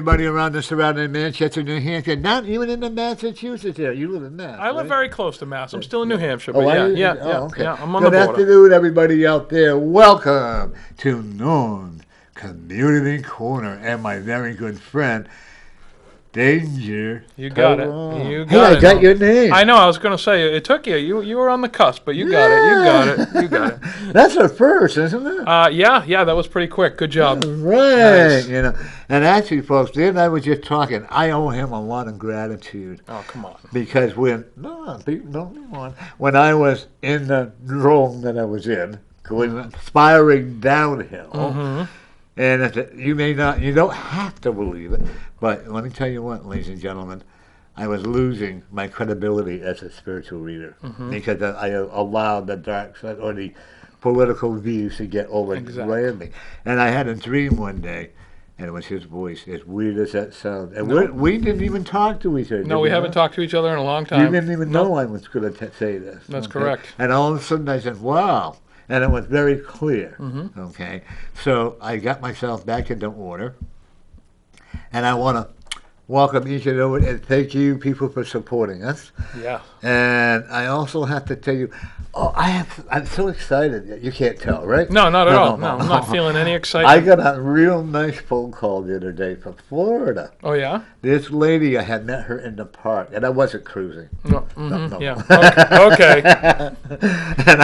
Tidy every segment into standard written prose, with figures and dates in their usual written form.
everybody around the surrounding Manchester, New Hampshire, not even in the Massachusetts area. You live in Mass, I live right? very close to Mass. I'm still in New Hampshire, Oh, but are you? yeah, Okay. I'm on the Good border. afternoon, everybody out there. Welcome to Noon Community Corner and my very good friend, Danger. You got Tyrone. it. You got Hey, it. I got your name. I know. I was going to say it took you. You were on the cusp, but you got it. You got it. You got it. That's a first, isn't it? Yeah. That was pretty quick. Good job. Right. Nice. You know, and actually, folks, Dan and I were just talking. I owe him a lot of gratitude. Oh, come on. Because when I was in the role that I was in, going spiraling downhill, Mm-hmm. and you don't have to believe it, but let me tell you what, ladies and gentlemen, I was losing my credibility as a spiritual reader because I allowed the dark side or the political views to get overran me. And I had a dream one day, and it was his voice, as weird as that sounds. And we didn't even talk to each other. No, we haven't talked to each other in a long time. You didn't even know I was going to say this. That's correct. And all of a sudden I said, wow. And it was very clear. Okay. So I got myself back into order. And I want to welcome each and every, and thank you people for supporting us. Yeah. And I also have to tell you, I'm so excited. You can't tell, right? No, not at all. No, I'm not feeling any excitement. I got a real nice phone call the other day from Florida. Oh, yeah? This lady, I had met her in the park, and I wasn't cruising. No. Yeah. Okay. And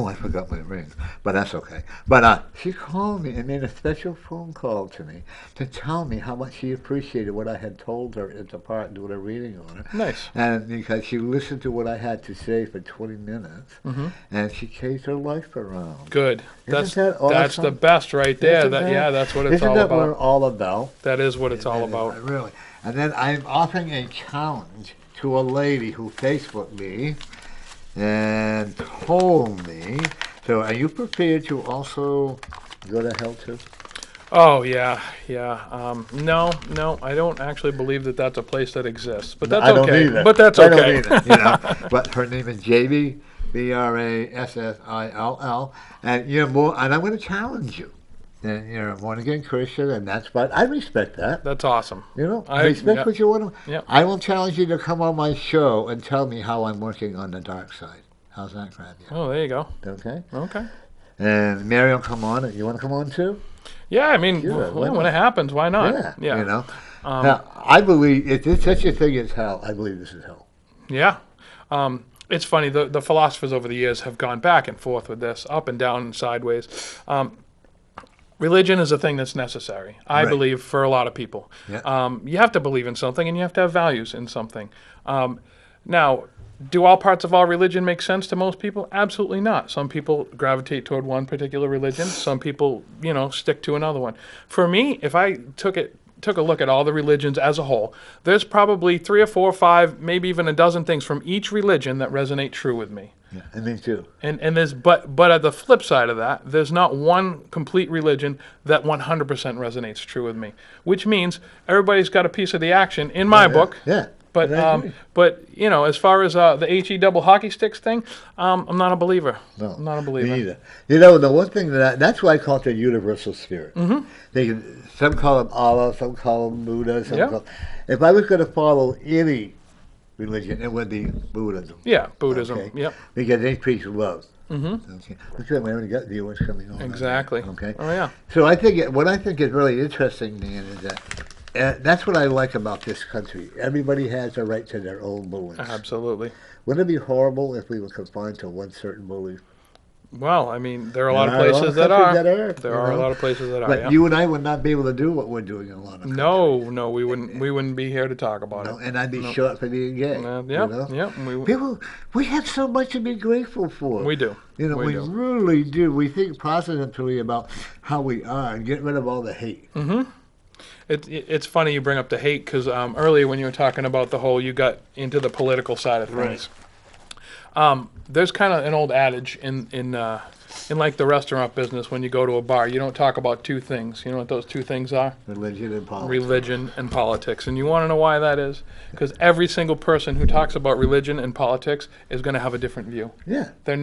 I forgot my rings, but that's okay. But she called me and made a special phone call to me to tell me how much she appreciated what I had told her at the park, doing a reading on her. Nice. And because she listened to what I had to say for 20 minutes, and she changed her life around. Good. Isn't that awesome? That's the best right there. That's what it's all Isn't that about. what we're all about? That is what it's all about. Really. And then I'm offering a challenge to a lady who Facebooked me and told me. So are you prepared to also go to hell too? Oh, yeah. No, I don't actually believe that that's a place that exists. But that's okay. I don't either. But that's I okay. don't either, But her name is Jamie, Brassill, and you're more. And I'm going to challenge you. And you're a born-again Christian, and that's what I respect that. That's awesome. I respect what you want to. Yep. I will challenge you to come on my show and tell me how I'm working on the dark side. How's that, grab you? Oh, there you go. Okay. Okay. And Mary will come on. You want to come on too? Yeah, I mean, Sure, when it happens, why not? Yeah. You know. Um, Now, I believe if there's such a thing as hell, I believe this is hell. Yeah. It's funny, the philosophers over the years have gone back and forth with this, up and down and sideways. Religion is a thing that's necessary, I believe, for a lot of people. Yeah. You have to believe in something, and you have to have values in something. Now, do all parts of all religion make sense to most people? Absolutely not. Some people gravitate toward one particular religion. Some people, stick to another one. For me, if I took a look at all the religions as a whole, there's probably 3 or 4 or 5, maybe even a dozen things from each religion that resonate true with me. Yeah, and me too. And there's but at the flip side of that, there's not one complete religion that 100% resonates true with me. Which means everybody's got a piece of the action in my book. Yeah. But as far as the HE double hockey sticks thing, I'm not a believer. No, I'm not a believer. Me either. The one thing that's why I call it the universal spirit. Some call him Allah, some call him Buddha. If I was going to follow any religion, it would be Buddhism. Yeah, Buddhism. Okay? Yep. Because they preach love. Okay. Look at we already got viewers coming on. Exactly. Okay. Oh yeah. So what I think is really interesting, Dan, is that that's what I like about this country. Everybody has a right to their own beliefs. Absolutely. Wouldn't it be horrible if we were confined to one certain belief? Well, I mean, there are a lot of places that are. There are a lot of places that are. But you and I would not be able to do what we're doing in a lot of countries. No, we wouldn't. We wouldn't be here to talk about it. And I'd be short for being gay. People, we have so much to be grateful for. We do. We really do. We think positively about how we are and get rid of all the hate. It's funny you bring up the hate because earlier when you were talking about the whole, you got into the political side of things. There's kind of an old adage in like the restaurant business. When you go to a bar, you don't talk about two things. You know what those two things are? Religion and politics. Religion and politics. And you want to know why that is? Because every single person who talks about religion and politics is going to have a different view. Yeah. They're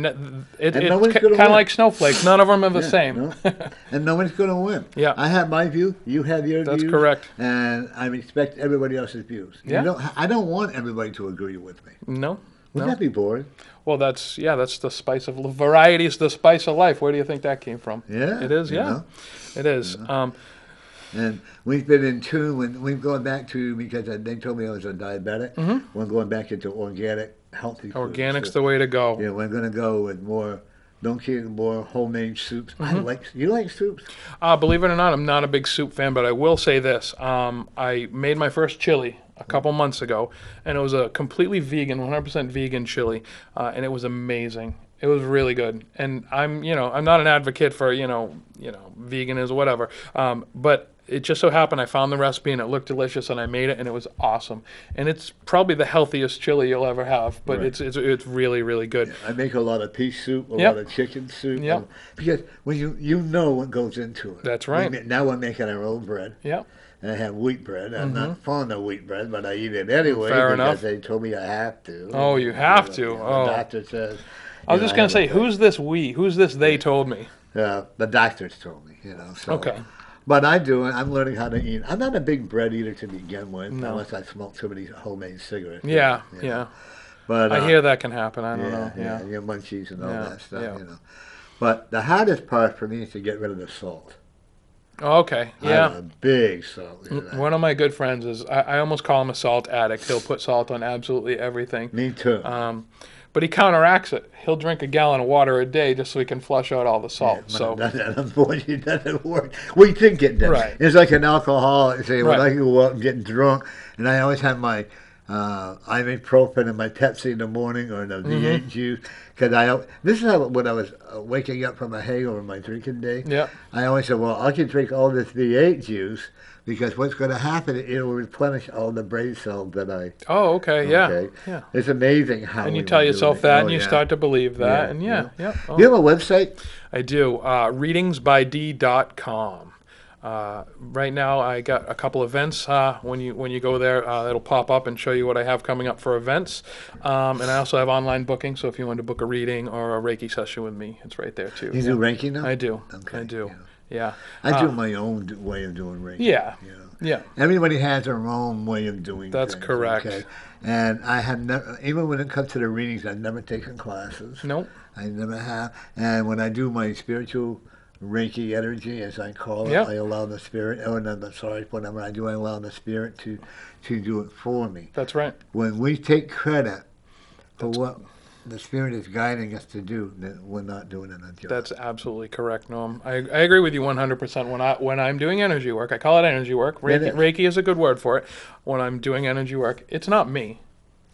it's nobody's kind gonna of win. like snowflakes. None of them are the same. No. And nobody's going to win. Yeah. I have my view. You have your views. That's correct. And I respect everybody else's views. Yeah. I don't want everybody to agree with me. No. Wouldn't that be boring? Well, that's the spice of variety is the spice of life. Where do you think that came from? Yeah. It is. Yeah. It is. And we've been in tune when we've gone back to, because they told me I was a diabetic. We're going back into organic, healthy food. Organic's the way to go. Yeah, we're going to go with more, more homemade soups. You like soups? Believe it or not, I'm not a big soup fan, but I will say this. I made my first chili a couple months ago, and it was a completely vegan, 100% vegan chili, and it was amazing. It was really good. And I'm not an advocate for, veganism, whatever. But it just so happened I found the recipe and it looked delicious and I made it and it was awesome. And it's probably the healthiest chili you'll ever have, but Right. it's really, really good. I make a lot of pea soup, a Yep. lot of chicken soup. Yep. Because when you know what goes into it. That's right. Now we're making our own bread. Yeah. And I have wheat bread. I'm not fond of wheat bread, but I eat it anyway Fair because enough. they told me I have to. Oh, you have to. The Oh. doctor says. I was just going to say, who's who's this we? Who's this they told me? the doctors told me, So. Okay. But I do it. I'm learning how to eat. I'm not a big bread eater to begin with, No. unless I smoke too many homemade cigarettes. Yeah. But I hear that can happen. I don't know. Yeah, Yeah. your munchies and all Yeah, that stuff, yeah. But the hardest part for me is to get rid of the salt. Oh, okay. Yeah. I'm a big salt. One of my good friends is, I almost call him a salt addict. He'll put salt on absolutely everything. Me too. But he counteracts it. He'll drink a gallon of water a day just so he can flush out all the salt. That unfortunately it doesn't work. We think it does. Right. It's like an alcoholic. Say, when Right. I go out and get drunk, and I always have my ibuprofen and my Pepsi in the morning or the V8 juice. Because this is when I was waking up from a hangover my drinking day. Yeah. I always said, well, I can drink all this V8 juice because what's going to happen, it will replenish all the brain cells that I... Oh, okay. Yeah. Okay. Yeah. It's amazing how And you we've tell been yourself doing that, it. and you start to believe that, and yeah. Oh. You have a website? I do. Readingsbyd.com. Right now, I got a couple events. When you go there, it'll pop up and show you what I have coming up for events. And I also have online booking. So if you want to book a reading or a Reiki session with me, it's right there too. You do Reiki now? I do. Okay, I do. yeah. Yeah. I do my own way of doing Reiki. Yeah. You know. Yeah. Everybody has their own way of doing That's things. correct. Okay? And I have never, even when it comes to the readings, I've never taken classes. Nope. I never have. And when I do my spiritual Reiki energy, as I call it, Yep. I allow the spirit, whenever I do, I allow the spirit to do it for me. That's right. When we take credit for what the spirit is guiding us to do, then we're not doing it job. That's absolutely correct, Norm. I agree with you 100%. When I'm doing energy work, I call it energy work. Reiki is a good word for it. When I'm doing energy work, it's not me.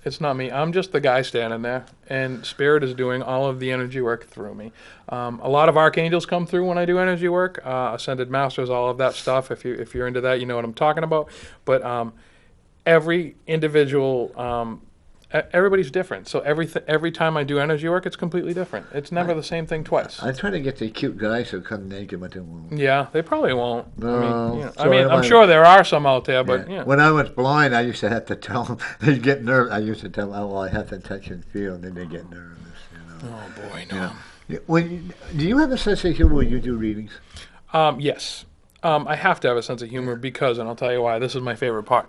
It's not me. I'm just the guy standing there, and Spirit is doing all of the energy work through me. A lot of archangels come through when I do energy work. Ascended masters, all of that stuff. If you're into that, you know what I'm talking about. But every individual, everybody's different. So every time I do energy work, it's completely different. It's never the same thing twice. I try to get the cute guys who come naked, but they won't. Yeah, they probably won't. No. I'm sure there are some out there, but yeah. When I was blind, I used to have to tell them, they'd get nervous. I used to tell them, oh, well, I have to touch and feel, and then they get nervous, Oh, boy, no. Do you have a sense of humor when you do readings? Yes. I have to have a sense of humor because, and I'll tell you why, this is my favorite part.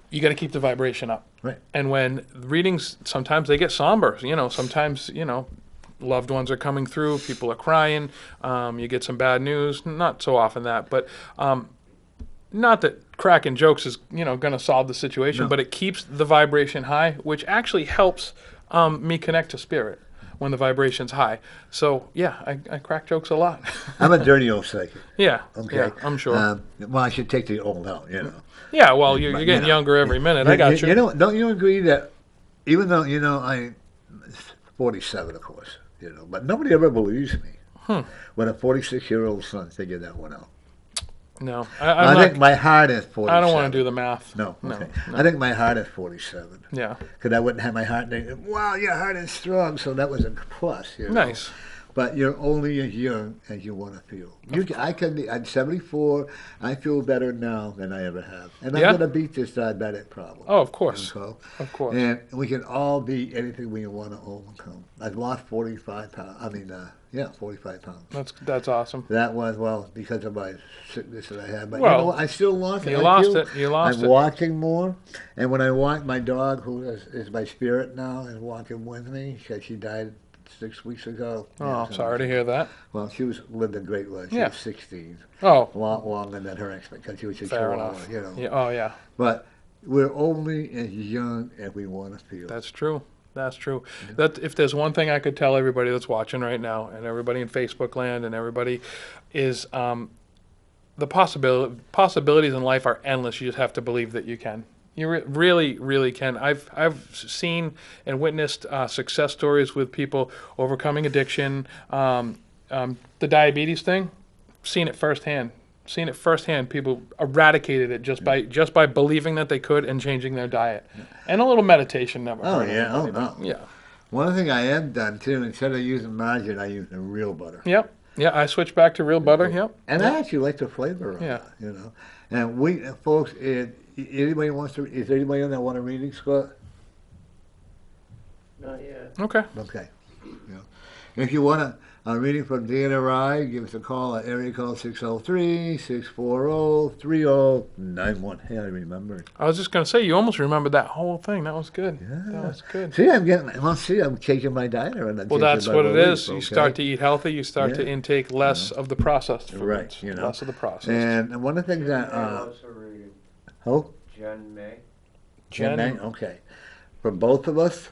You got to keep the vibration up. Right. And when readings, sometimes they get somber. Sometimes, loved ones are coming through, people are crying, you get some bad news. Not so often that, but not that cracking jokes is, going to solve the situation, but it keeps the vibration high, which actually helps me connect to spirit when the vibration's high. So, yeah, I crack jokes a lot. I'm a dirty old psychic. Yeah. Okay. Yeah, I'm sure. Well, I should take the old out, Yeah, well, you're getting younger every minute. I got you. Don't you agree that even though, I'm 47, of course, but nobody ever believes me when a 46-year-old son figured that one out. No, I think my heart is 47. I don't want to do the math. No, No, okay. no. I think my heart is 47. Yeah. Because I wouldn't have my heart thinking, wow, your heart is strong. So that was a plus, you know. Nice. But you're only as young as you want to feel. I can be. I'm 74. I feel better now than I ever have, and I'm Yeah? going to beat this diabetic problem. Oh, of course. Okay? Of course. And we can all be anything we want to overcome. I've lost 45 pounds. 45 pounds. That's awesome. That was, well, because of my sickness that I had. But Well, you know what? I still lost it. You I lost feel it. You lost I'm it. walking more. And when I walk, my dog, who is my spirit now, is walking with me because she died 6 weeks ago. Oh, sorry to hear that. Well, she lived a great life. She Yeah. was 16. Oh, A lot longer than her expectation. She was a fair chihuahua, enough. you know. Yeah, oh, yeah. But we're only as young as we want to feel. That's true. That's true. That if there's one thing I could tell everybody that's watching right now, and everybody in Facebook land, and everybody, is the possibilities in life are endless. You just have to believe that you can. You really, really can. I've seen and witnessed success stories with people overcoming addiction. The diabetes thing, seen it firsthand. People eradicated it just by believing that they could and changing their diet, and a little meditation never. Oh, hurt yeah. anybody, Oh, but no. Yeah. One thing I have done, too, instead of using margarine, I use the real butter. Yep. Yeah. I switched back to real butter. Yep. And I actually like the flavor of Yeah. it, you know. And we, folks, anybody wants to, is there anybody on that want a reading, Scott? Not yet. Okay. Okay. Yeah. If you want a reading from Dana Rye, give us a call at area code 603-640-3091. Hey, I remembered. I was just gonna say you almost remembered that whole thing. That was good. Yeah. That was good. See, I'm changing my diet around. Well, that's what it is. You start to eat healthy. You start to Yeah. intake less of the processed foods. Right, you know. Less of the processed. And one of the things that, wants a reading. who? Jen May. Jen. May? Okay. From both of us?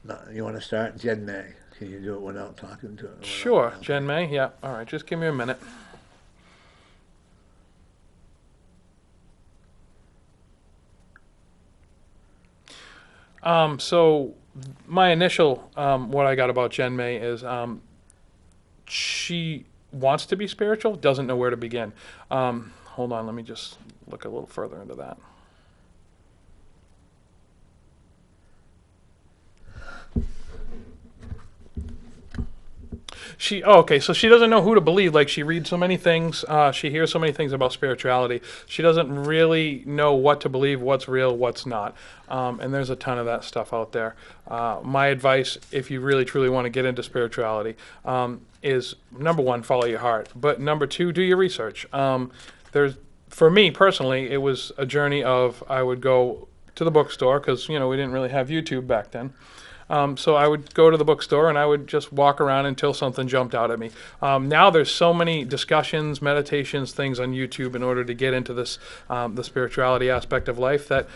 No, you want to start? Jen May. Can you do it without talking to her? Sure, Jen May. Yeah. All right. Just give me a minute. So my initial what I got about Jen May is she wants to be spiritual, doesn't know where to begin. Hold on, let me just look a little further into that. Okay, so she doesn't know who to believe. Like, she reads so many things, she hears so many things about spirituality. She doesn't really know what to believe, what's real, what's not. And there's a ton of that stuff out there. My advice, if you really truly want to get into spirituality, is number one, follow your heart. But number two, do your research. For me personally, it was a journey of, I would go to the bookstore because, we didn't really have YouTube back then. So I would go to the bookstore and I would just walk around until something jumped out at me. Now there's so many discussions, meditations, things on YouTube in order to get into this, the spirituality aspect of life, that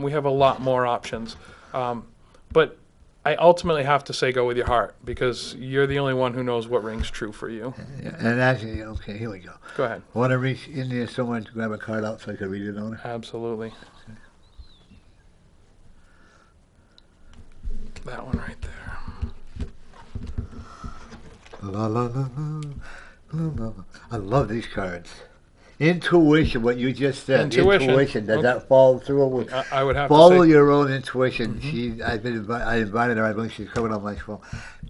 we have a lot more options. But I ultimately have to say go with your heart, because you're the only one who knows what rings true for you. Yeah, and actually, okay, here we go. Go ahead. Want to reach in there somewhere to grab a card out so I can read it on it? Absolutely. That one right there. La, la, la, la, la, la. I love these cards. Intuition, what you just said. Intuition. Does Okay. that follow through? I would have Follow to say. your own intuition. I invited her. I believe she's coming on my phone.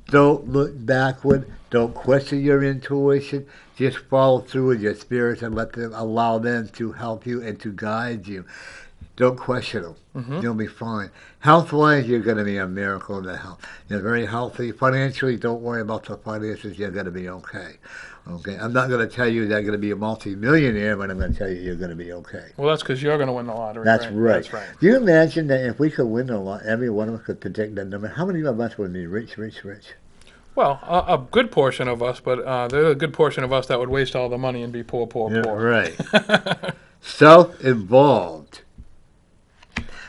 Don't look backward. Don't question your intuition. Just follow through with your spirits and allow them to help you and to guide you. Don't question them. You'll be fine. Health-wise, you're going to be a miracle in the health. You're very healthy. Financially, don't worry about the finances. You're going to be okay. Okay. I'm not going to tell you that you're going to be a multi-millionaire, but I'm going to tell you you're going to be okay. Well, that's because you're going to win the lottery. That's right. That's right. Do you imagine that if we could win the lot, every one of us could predict that number? How many of us would be rich, rich, rich? Well, a good portion of us, but there's a good portion of us that would waste all the money and be poor, poor, Yeah, poor. right. Self-involved.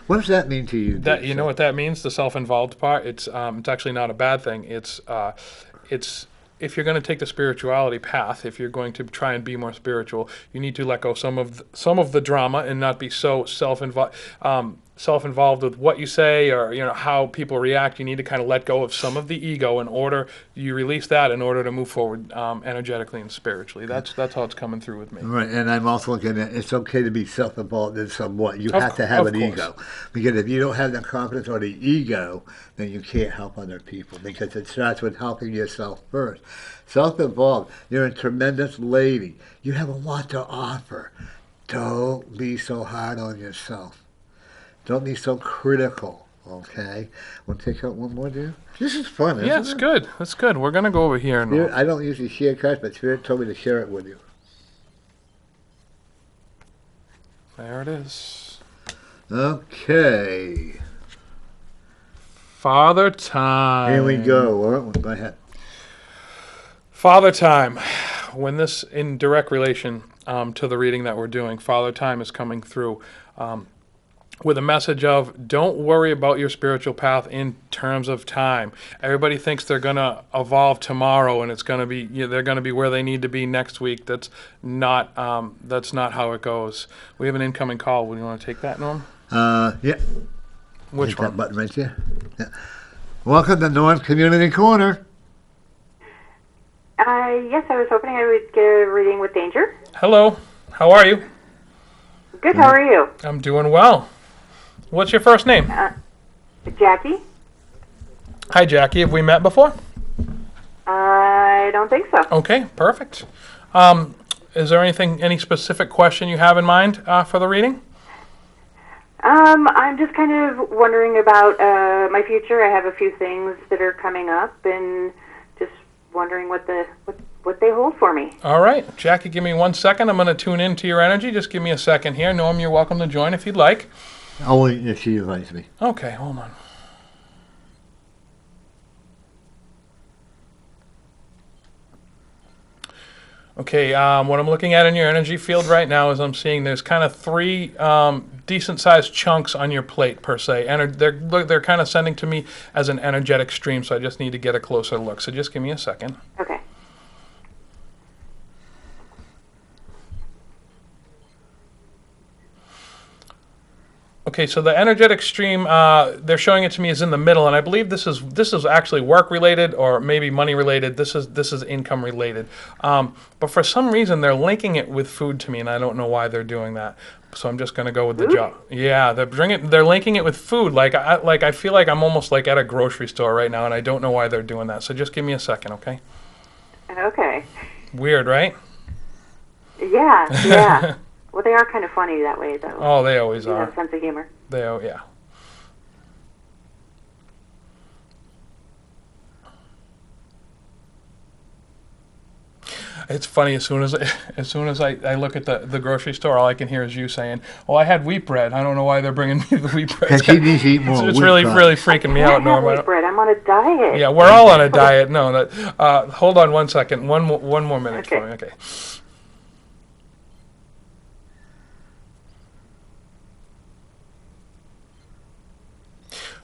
What does that mean to you? That, you know what that means? The self-involved part. It's actually not a bad thing. It's if you're going to take the spirituality path, if you're going to try and be more spiritual, you need to let go some of the drama and not be so self-involved. self-involved with what you say or how people react. You need to kind of let go of some of the ego in order you release that in order to move forward energetically and spiritually. That's how it's coming through with me. Right, and I'm also looking at it's okay to be self-involved in somewhat. You have to have an ego, because if you don't have the confidence or the ego, then you can't help other people, because it starts with helping yourself first. Self-involved, you're a tremendous lady. You have a lot to offer. Don't be so hard on yourself. Don't be so critical, okay? We'll take out one more, dear. This is fun, isn't it? Yeah, it's good. That's good. We're going to go over here. Spirit, I don't usually share cards, but Spirit told me to share it with you. There it is. Okay. Father Time. Here we go. Go ahead. Father Time. When this, in direct relation to the reading that we're doing, Father Time is coming through with a message of don't worry about your spiritual path in terms of time. Everybody thinks they're going to evolve tomorrow and it's going to be they're going to be where they need to be next week. That's not how it goes. We have an incoming call. Would you want to take that, Norm? Yeah. Which one? That button right there. Yeah. Welcome to Norm's Community Corner. Yes, I was hoping I would get a reading with Danger. Hello. How are you? Good, how are you? I'm doing well. What's your first name? Jackie? Hi, Jackie. Have we met before? I don't think so. Okay, perfect. Is there any specific question you have in mind for the reading? I'm just kind of wondering about my future. I have a few things that are coming up, and just wondering what they hold for me. All right, Jackie, give me 1 second. I'm going to tune into your energy. Just give me a second here. Norm, you're welcome to join if you'd like. Only if she invites me. Okay, hold on. Okay, what I'm looking at in your energy field right now is I'm seeing there's kind of three decent-sized chunks on your plate, per se. And they're kind of sending to me as an energetic stream, so I just need to get a closer look. So just give me a second. Okay. Okay, so the energetic stream, they're showing it to me is in the middle, and I believe this is actually work related or maybe money related. This is income related, but for some reason they're linking it with food to me, and I don't know why they're doing that. So I'm just going to go with the job. Yeah, they're linking it with food. I feel like I'm almost like at a grocery store right now, and I don't know why they're doing that. So just give me a second, okay? Okay. Weird, right? Yeah. Well, they are kind of funny that way, though. Oh, they always They are. have a sense of humor. Yeah. It's funny, as soon as I look at the grocery store, all I can hear is you saying, "Oh, I had wheat bread. I don't know why they're bringing me the wheat bread." Because he needs to eat more It's wheat really bread. really freaking me out, Norm. Wheat bread. I'm on a diet. Yeah, we're all on a diet. No, hold on 1 second. One more minute for me. Okay.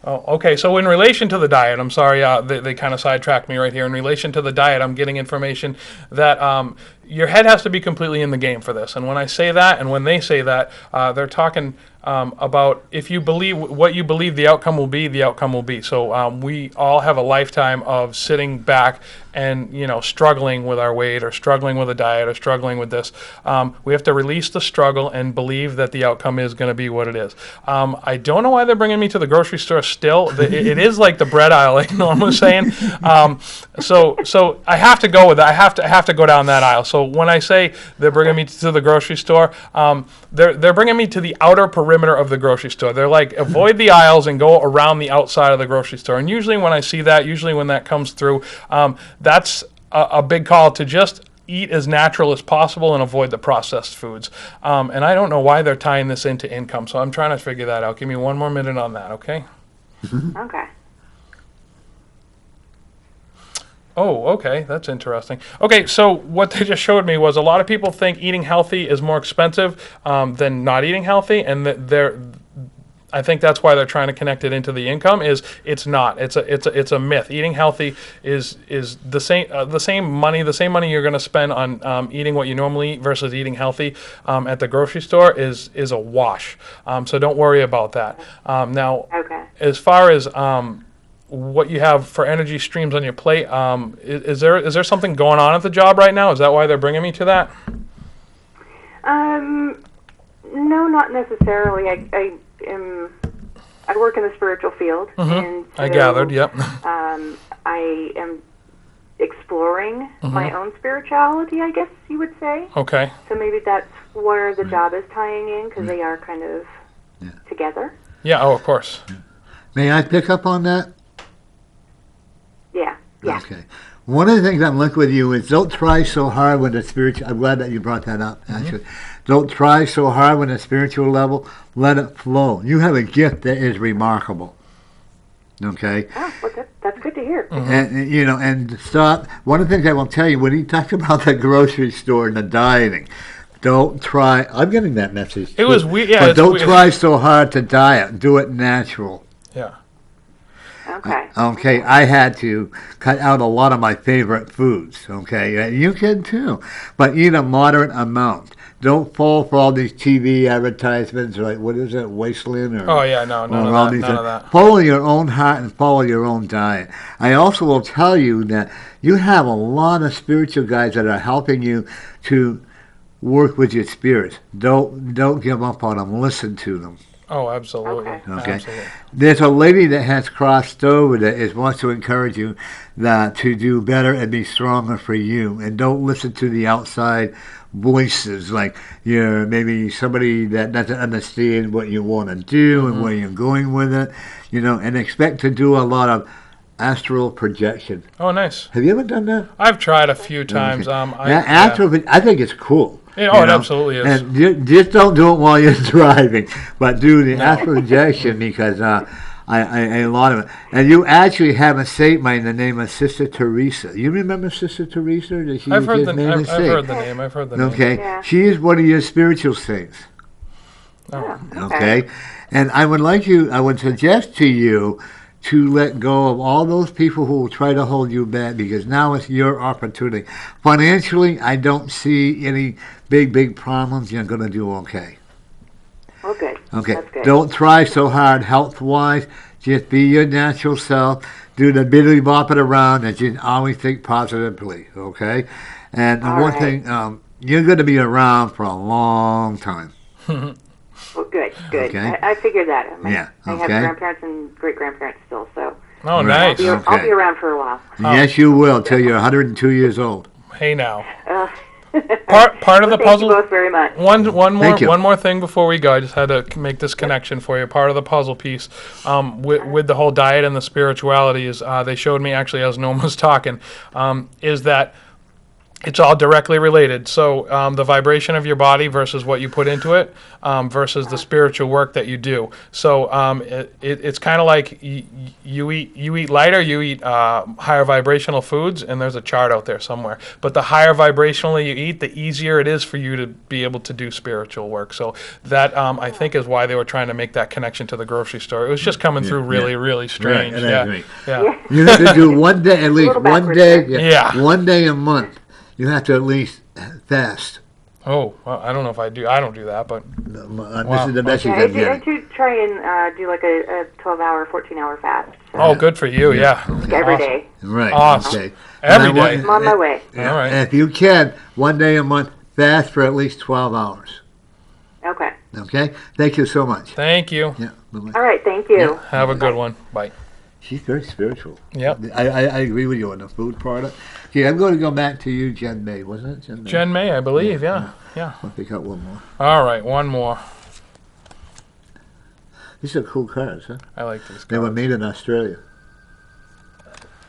Oh, okay. So in relation to the diet, I'm sorry, they kind of sidetracked me right here. In relation to the diet, I'm getting information that your head has to be completely in the game for this. And when I say that, and when they say that, they're talking about if you believe what you believe the outcome will be, the outcome will be. So we all have a lifetime of sitting back and struggling with our weight or struggling with a diet or struggling with this. We have to release the struggle and believe that the outcome is going to be what it is. I don't know why they're bringing me to the grocery store still. It is like the bread aisle, like Norm was saying. So I have to go with that. I have to go down that aisle. So when I say they're bringing me to the grocery store, they're bringing me to the outer perimeter of the grocery store. They're like, avoid the aisles and go around the outside of the grocery store. And usually when I see that, when that comes through, that's a big call to just eat as natural as possible and avoid the processed foods. And I don't know why they're tying this into income, so I'm trying to figure that out. Give me 1 more minute on that, okay? Okay. Oh, okay, that's interesting. Okay, so what they just showed me was a lot of people think eating healthy is more expensive than not eating healthy, and that I think that's why they're trying to connect it into the income. It's not. It's a myth. Eating healthy is the same money you're going to spend on eating what you normally eat versus eating healthy at the grocery store is a wash. So don't worry about that. Now, as far as what you have for energy streams on your plate, is there something going on at the job right now? Is that why they're bringing me to that? No, not necessarily. I work in the spiritual field, and so, I gathered. Yep. I am exploring my own spirituality, I guess you would say. Okay. So maybe that's where the job is tying in, because they are kind of together. Yeah. Oh, of course. May I pick up on that? Yeah. Yeah. Okay. One of the things I'm looking with you is don't try so hard with the spiritual. I'm glad that you brought that up, actually. Don't try so hard with the spiritual level. Let it flow. You have a gift that is remarkable. Okay? Oh, well, that's good to hear. And, and stop. One of the things I will tell you, when you talk about the grocery store and the dieting, don't try. I'm getting that message. It was weird. Yeah, but don't try so hard to diet. Do it natural. Yeah. Okay. Okay, I had to cut out a lot of my favorite foods, okay? You can too. But eat a moderate amount. Don't fall for all these TV advertisements, like, what is it, Wasteland? Or, oh, yeah, no, none of that. Follow your own heart and follow your own diet. I also will tell you that you have a lot of spiritual guys that are helping you to work with your spirits. Don't give up on them. Listen to them. Oh, absolutely. Okay. Absolutely. There's a lady that has crossed over that wants to encourage you to do better and be stronger for you. And don't listen to the outside voices, like you're maybe somebody that doesn't understand what you want to do and where you're going with it, and expect to do a lot of astral projection. Oh, nice. Have you ever done that? I've tried a few times. Okay. I think it's cool. Yeah, it absolutely is. And just don't do it while you're driving, but do the astral projection, because I a lot of it. And you actually have a saint by the name of Sister Teresa. You remember Sister Teresa? I've heard the name. Okay. Yeah. She is one of your spiritual saints. Oh. Okay. And I would suggest to you to let go of all those people who will try to hold you back, because now it's your opportunity. Financially, I don't see any big problems. You're going to do okay. Oh, good. Okay. That's good. Don't try so hard health-wise. Just be your natural self. Do the biddly bop it around, and just always think positively, okay? And one thing, you're going to be around for a long time. Well, good. Okay. I figured that. I have okay. grandparents and great-grandparents still, so Oh, nice. I'll be around for a while. Yes, you will, till you're 102 years old. Hey, now. Part of the puzzle. Thank you both very much. One more thing before we go. I just had to make this connection for you. Part of the puzzle piece with the whole diet and the spirituality is they showed me, actually, as Norm was talking, is that it's all directly related. So the vibration of your body versus what you put into it versus the spiritual work that you do. So it's kind of like you eat lighter, you eat higher vibrational foods, and there's a chart out there somewhere. But the higher vibrationally you eat, the easier it is for you to be able to do spiritual work. So that I think is why they were trying to make that connection to the grocery store. It was just coming through really strange. Right, Yeah. You have to do one day, at least one day. Yeah. One day a month. You have to at least fast. Oh, well, I don't know if I do. I don't do that, but This is the message I'm I getting. do try and do like a 12-hour, 14-hour fast. So oh, good for you. Yeah. every day. Right. Awesome. Okay. Every And I day. want- I'm on my way. All right. And if you can, one day a month, fast for at least 12 hours. Okay. Okay? Thank you so much. Thank you. Yeah. Bye-bye. All right. Thank you. Have a good one. Bye. She's very spiritual. Yep. I agree with you on the food product. Okay, I'm going to go back to you, Jen May, wasn't it? May? Jen May, I believe. Yeah. I'll pick out one more. All right, one more. These are cool cars, huh? I like these They were cards. made in Australia.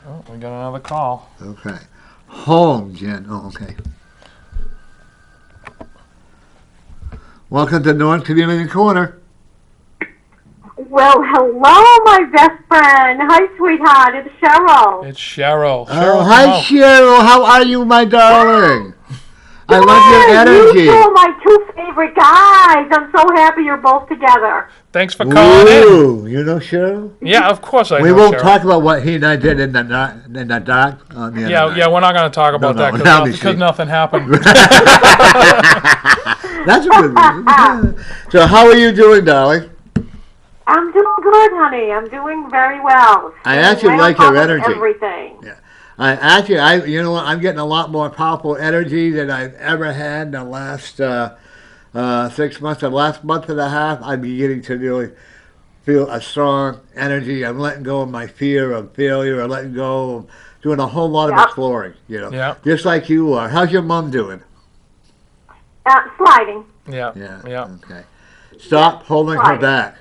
Oh, we got another call. Okay. Home, Jen. Oh, okay. Welcome to North Community Corner. Well, hello, my best friend. Hi, sweetheart. It's Cheryl. It's Cheryl. Oh, hi, Cheryl. How are you, my darling? I love your energy. You two are my two favorite guys. I'm so happy you're both together. Thanks for calling in. Ooh, you know Cheryl? Yeah, of course I know. We won't Cheryl. talk about what he and I did in the dark on the other night. Yeah, we're not going to talk about No, that obviously. because nothing happened. That's a good reason. So how are you doing, darling? I'm doing good, honey. I'm doing very well. I actually Right like on your top of energy. Everything. I you know what? I'm getting a lot more powerful energy than I've ever had in the last 6 months. The last month and a half, I'm beginning to really feel a strong energy. I'm letting go of my fear of failure. I'm letting go of doing a whole lot of exploring. Yep. Just like you are. How's your mom doing? Sliding. Yeah. Okay. Stop holding her Sliding. back.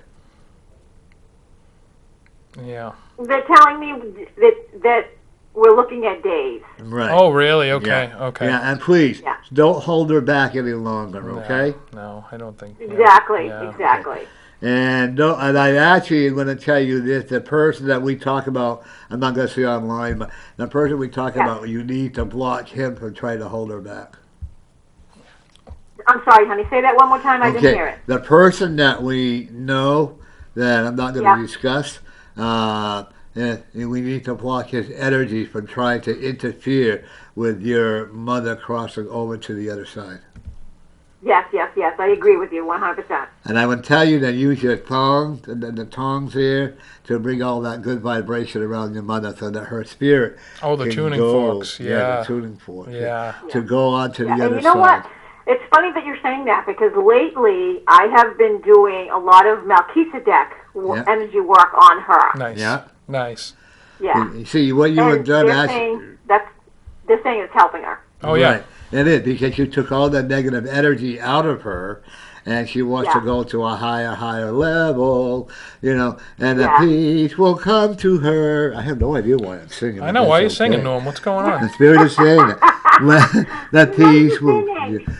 Yeah. They're telling me that we're looking at days. Right. Oh, really? Okay. Yeah. Okay. Yeah, and please Yeah. don't hold her back any longer. Okay. No, I don't think. Exactly. Yeah. Exactly. And I actually am going to tell you this: the person that we talk about, I'm not going to say online, but the person we talk about, you need to block him from trying to hold her back. I'm sorry, honey. Say that one more time. I didn't hear it. The person that we know that I'm not going to discuss, and we need to block his energy from trying to interfere with your mother crossing over to the other side. Yes. I agree with you 100%. And I would tell you to use your tongs, the tongs here, to bring all that good vibration around your mother so that her spirit Oh, the can tuning go, forks. the Yeah. tuning forks. Yeah. To go on to the And other you know side. what? It's funny that you're saying that because lately I have been doing a lot of Melchizedek energy work on her. Nice. Yeah. Nice. Yeah. You see, what you And have done they're actually... saying they're saying it's helping her. Oh, yeah. Right. It is, because you took all the negative energy out of her, and she wants to go to a higher level, and the peace will come to her. I have no idea why I'm singing. I know. Why are you singing, Norm? What's going on? The spirit is saying it. That peace will...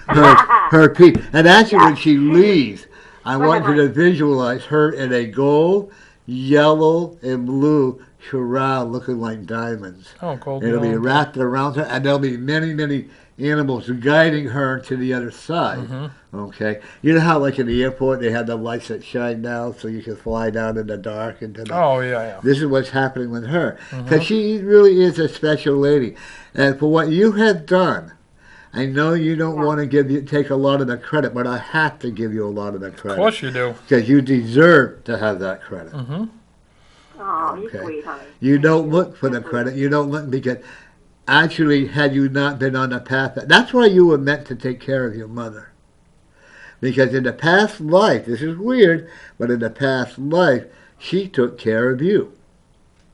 Her peace. And actually, when she leaves, I want you to visualize her in a gold, yellow, and blue shroud looking like diamonds. Oh, gold. It'll be wrapped around her, and there'll be many, many animals guiding her to the other side. Mm-hmm. Okay, you know how like in the airport they have the lights that shine down so you can fly down in the dark into the... Oh, yeah. This is what's happening with her, because she really is a special lady, and for what you have done, I know you don't want to take a lot of the credit, but I have to give you a lot of the credit. Of course you do. Because you deserve to have that credit. Mm-hmm. Oh, you're sweet, honey. You don't look for the credit. You don't look because actually, had you not been on the path, that's why you were meant to take care of your mother. Because in the past life, this is weird, but in the past life, she took care of you.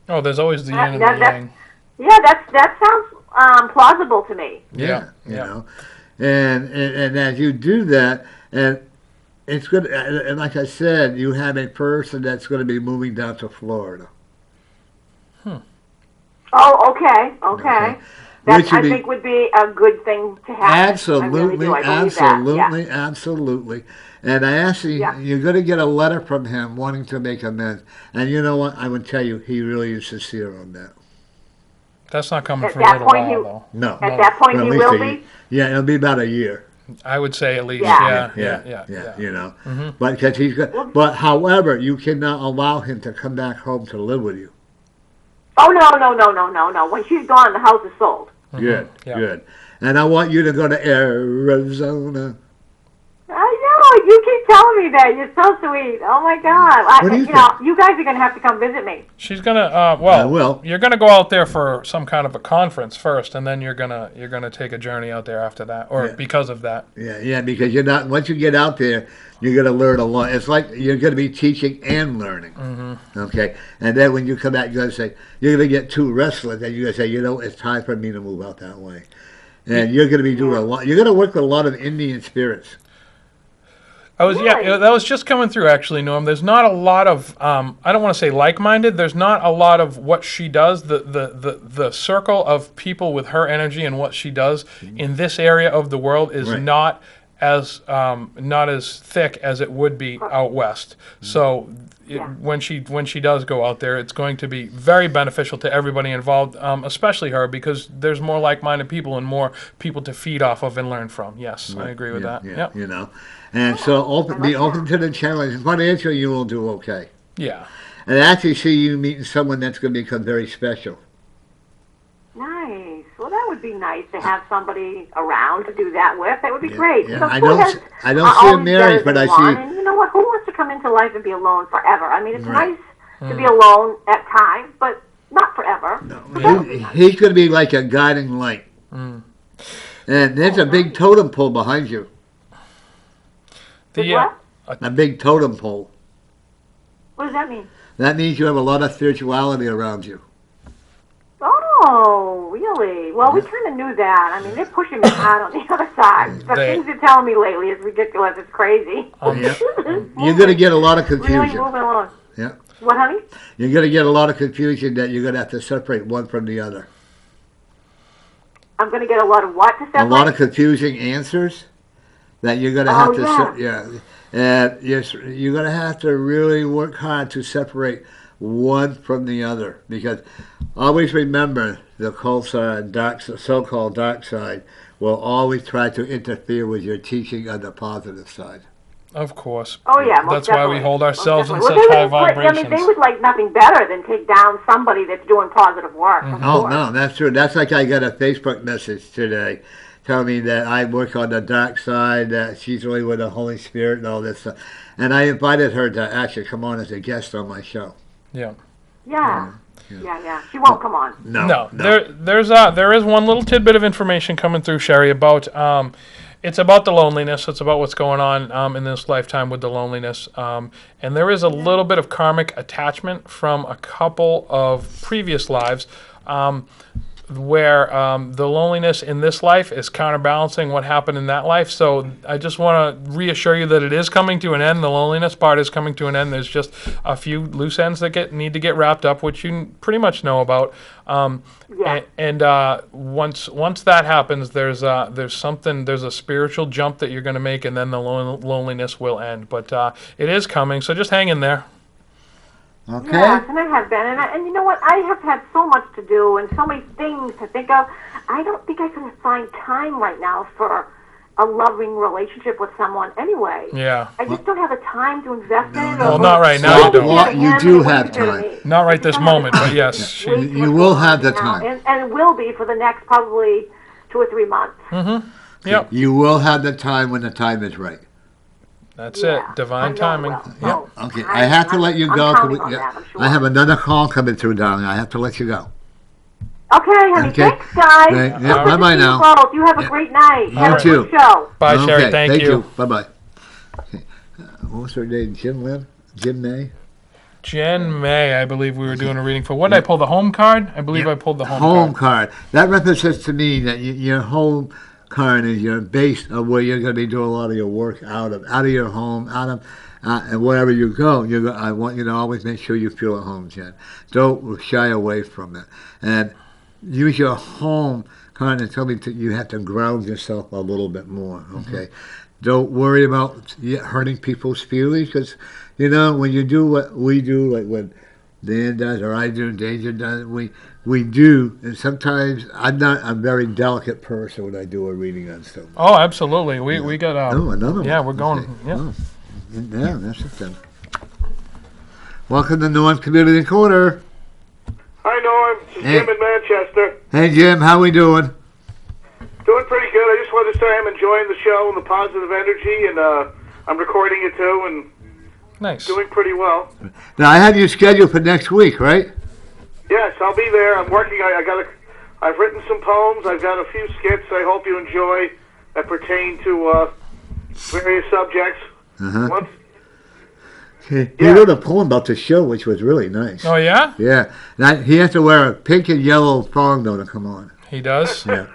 Oh, there's always the yin and the yang. Yeah, that sounds plausible to me. Yeah. You know, and as you do that, and it's good. And like I said, you have a person that's going to be moving down to Florida. Oh, okay. That Which I think would be a good thing to happen. Absolutely, I believe that. absolutely. And I actually, you're going to get a letter from him wanting to make amends. And you know what? I would tell you, he really is sincere on that. That's not coming At for a that little point, while, though. No. At that point, Well, he at least will a- be. Yeah, it'll be about a year. I would say at least. Yeah. Yeah. You know, Mm-hmm. but because he's got, but however, you cannot allow him to come back home to live with you. Oh no! When she's gone, the house is sold. Good, Yeah. good. And I want you to go to Arizona. I know. You keep telling me that. You're so sweet. Oh my God. What do you You guys are gonna have to come visit me. She's gonna. I will. You're gonna go out there for some kind of a conference first, and then you're gonna take a journey out there after that, or because of that. Yeah, because you're not. Once you get out there, you're going to learn a lot. It's like you're going to be teaching and learning. Mm-hmm. Okay, and then when you come back, you're going to say you're going to get too restless, and you're going to say, it's time for me to move out that way. And you're going to be doing a lot. You're going to work with a lot of Indian spirits. That was just coming through actually, Norm. There's not a lot of I don't want to say like-minded. There's not a lot of what she does. The circle of people with her energy and what she does in this area of the world is not as thick as it would be out west. So when she does go out there, it's going to be very beneficial to everybody involved, especially her, because there's more like-minded people and more people to feed off of and learn from. Yes, I agree with that. Yeah, Yep. you know. And so be open to the challenge. Financially, you will do okay. Yeah. And I actually see you meeting someone that's going to become very special. Nice. Well, that would be nice to have somebody around to do that with. That would be great. Yeah. So I who don't see a marriage, but I see. And you know what? Who wants to come into life and be alone forever? I mean, it's nice to be alone at times, but not forever. No. He's going to be like a guiding light. And there's a big totem pole behind you. What? A big totem pole. What does that mean? That means you have a lot of spirituality around you. Oh, really? Well, we kind of knew that. I mean, they're pushing me hard on the other side. The things they're telling me lately is ridiculous. It's crazy. You're going to get a lot of confusion. Really moving along. Yeah. What, honey? You're going to get a lot of confusion that you're going to have to separate one from the other. I'm going to get a lot of what to separate? A lot of confusing answers that you're going to have to and you're going to have to really work hard to separate one from the other, because always remember the cold side, so-called dark side will always try to interfere with your teaching on the positive side. Of course. Oh, yeah, most That's definitely. why we hold ourselves in Well, such high vibrations. I mean, they would like nothing better than take down somebody that's doing positive work. Oh, no, that's true. That's like I got a Facebook message today telling me that I work on the dark side, that she's really with the Holy Spirit and all this stuff. And I invited her to actually come on as a guest on my show. Yeah. Yeah. She won't come on. No. There is one little tidbit of information coming through, Sherry, about it's about the loneliness. It's about what's going on in this lifetime with the loneliness. And there is a little bit of karmic attachment from a couple of previous lives where the loneliness in this life is counterbalancing what happened in that life. So I just want to reassure you that it is coming to an end. The loneliness part is coming to an end. There's just a few loose ends that need to get wrapped up, which you pretty much know about. And once that happens, there's a spiritual jump that you're going to make, and then the loneliness will end. But it is coming, so just hang in there. Okay. Yes, and I have been. And you know what? I have had so much to do and so many things to think of. I don't think I can find time right now for a loving relationship with someone anyway. Yeah. I just don't have the time to invest in it. Well, not right now. You don't. Well, you do have time. Not right this moment, but yes. You will have the time. And it will be for the next probably 2 or 3 months. Mm-hmm. Yep. You will have the time when the time is right. That's it. Divine timing. Yep. Okay. I have to let you go. I have another call coming through, darling. I have to let you go. Okay, honey. Okay. Thanks, guys. Yeah, bye-bye now. Both. You have a great night. You too. Good show. Bye, Sherry. Thank you. Bye-bye. Okay. What was her name? Jim May? Jen May, I believe we were doing a reading for. What did I pull? The home card? I believe I pulled the home card. That represents to me that your home card is your base of where you're going to be doing a lot of your work out of your home, and wherever you go. I want you to always make sure you feel at home, Jen. Don't shy away from it, and use your home card and tell me you have to ground yourself a little bit more. Okay, don't worry about hurting people's feelings, because when you do what we do, like what Dan does or I do, Danger does, we do, and sometimes I'm not a very delicate person when I do a reading on stuff. Oh, absolutely. We got another one. Yeah, we're going. Okay. Yeah. Oh. Yeah, that's it then. Welcome to Norm Community Corner. Hi, Norm. This is Jim in Manchester. Hey, Jim. How we doing? Doing pretty good. I just wanted to say I'm enjoying the show and the positive energy, and I'm recording it too, and nice. Doing pretty well. Now, I have you scheduled for next week, right? Yes, I'll be there. I'm working. I've written some poems. I've got a few skits I hope you enjoy that pertain to various subjects. Uh-huh. He wrote a poem about the show, which was really nice. Oh, yeah? Yeah. And he has to wear a pink and yellow thong, though, to come on. He does? Yeah.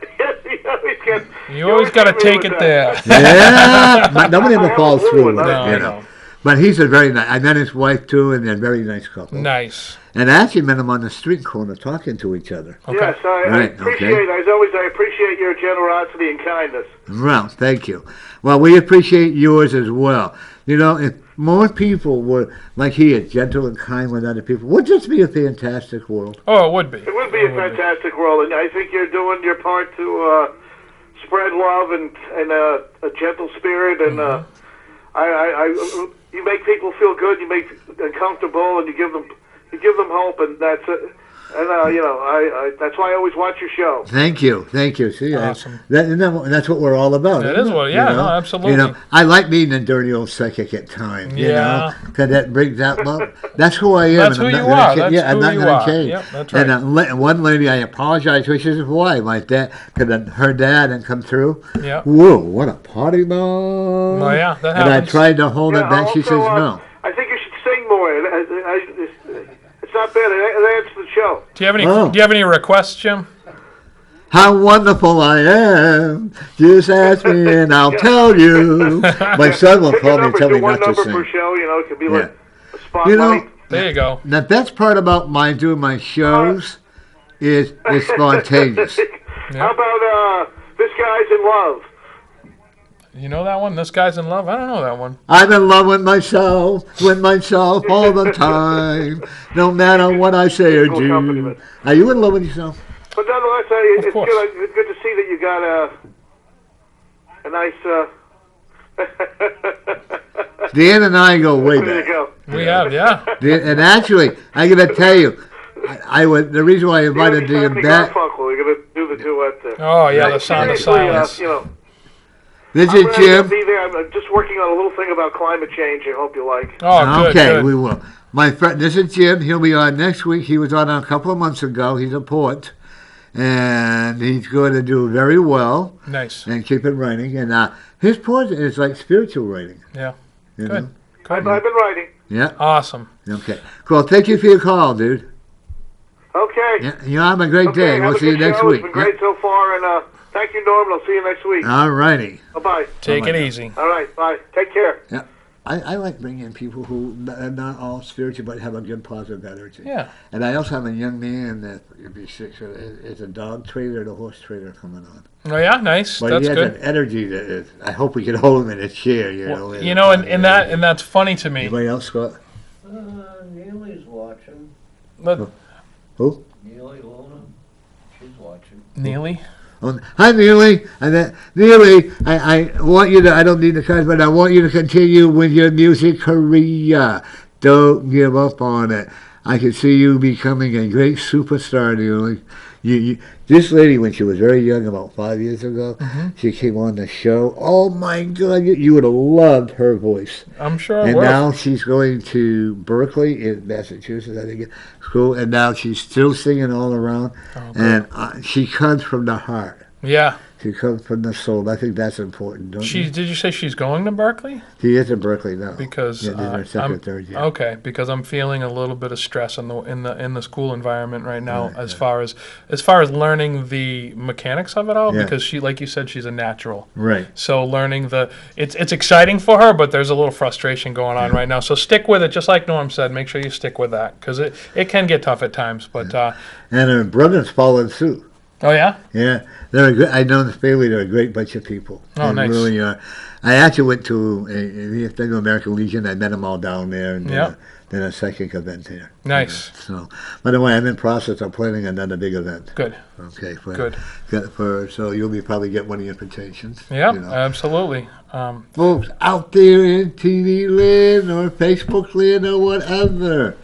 You always got to take it there. Yeah. Nobody ever falls through with it, No. But he's a very nice. I met his wife, too, and they're a very nice couple. Nice. And I actually met them on the street corner talking to each other. Okay. Yes, I appreciate it. I appreciate your generosity and kindness. Well, thank you. Well, we appreciate yours as well. if more people were like he is, gentle and kind with other people, would this be a fantastic world? Oh, it would be. It would be a fantastic world, and I think you're doing your part to spread love and a gentle spirit, and you make people feel good, you make them comfortable, and you give them hope, and that's it. And that's why I always watch your show. Thank you. See, awesome. That's what we're all about. It is what, yeah, no, absolutely. I like being a dirty old psychic at times. Because that brings out love. That's who I am. That's who you are. I'm not going to change. Yep, that's right. And one lady, I apologize, which is why my dad, because her dad didn't come through. Yeah. Whoa, what a party mom! Oh yeah, that happens. And I tried to hold it back. She says no. I think you should sing more. It's not bad. It adds to the show. Do you have any requests, Jim? How wonderful I am. Just ask me and I'll tell you. My son will call me and tell me not to sing. One number per show, it could be like a spotlight. There you go. The best part about doing my shows is spontaneous. How about This Guy's in Love? You know that one? This Guy's in Love? I don't know that one. I'm in love with myself all the time, no matter what I say or do. Are you in love with yourself? But nonetheless, it's good to see that you got a nice... Dan and I go way back. There you go. We have, yeah. And actually, I got to tell you, the reason why I invited Dan back... We're going to do the duet there. Oh, yeah, the Sound of Silence. This is Jim. Be there. I'm just working on a little thing about climate change. I hope you like. Oh, good. Okay, good. we will. My friend, this is Jim. He'll be on next week. He was on a couple of months ago. He's a poet, and he's going to do very well. Nice. And keep it writing. And his poetry is like spiritual writing. Yeah. Good. I've been writing. Yeah. Awesome. Okay. Cool. Thank you for your call, dude. Okay. Yeah. You have a great day. We'll see you next week. It's been great so far, and thank you, Norm. I'll see you next week. All righty. Bye-bye. Take it easy. All right. Bye. Take care. Yeah. I like bringing in people who are not all spiritual but have a good positive energy. Yeah. And I also have a young man that would be sick. So it's a dog trader and a horse trader coming on. Oh yeah, nice. But that's he has good. an energy that is, I hope we can hold him in a chair. And that's funny to me. Anybody else, Scott? Neely's watching. Who? Neely Luna. She's watching. Neely? Hi, Neely. Neely, I want you to, I don't need the cards, but I want you to continue with your music career. Don't give up on it. I can see you becoming a great superstar, Neely. This lady, when she was very young, about 5 years ago, she came on the show. Oh, my God, you would have loved her voice. I'm sure I would. And will. now she's going to Berkeley in Massachusetts, I think, school, and now she's still singing all around. Oh, and she comes from the heart. Yeah. She comes from the soul. I think that's important, don't you? Did you say she's going to Berkeley? She is in Berkeley now. Because in her second or third year. Okay, because I'm feeling a little bit of stress in the school environment right now, as far as learning the mechanics of it all. Yeah. Because she, like you said, she's a natural. Right. So learning it's exciting for her, but there's a little frustration going on right now. So stick with it, just like Norm said. Make sure you stick with that because it can get tough at times. But and her brothers followed suit. Oh yeah. Yeah, I know the family. They're a great bunch of people. Oh, nice. Really are. I actually went to the American Legion. I met them all down there, and then a psychic event there. Nice. So, by the way, I'm in process of planning another big event. Good. Okay. Good. So you'll probably get one of the invitations. Yeah, absolutely. Folks out there in TV land or Facebook land or whatever.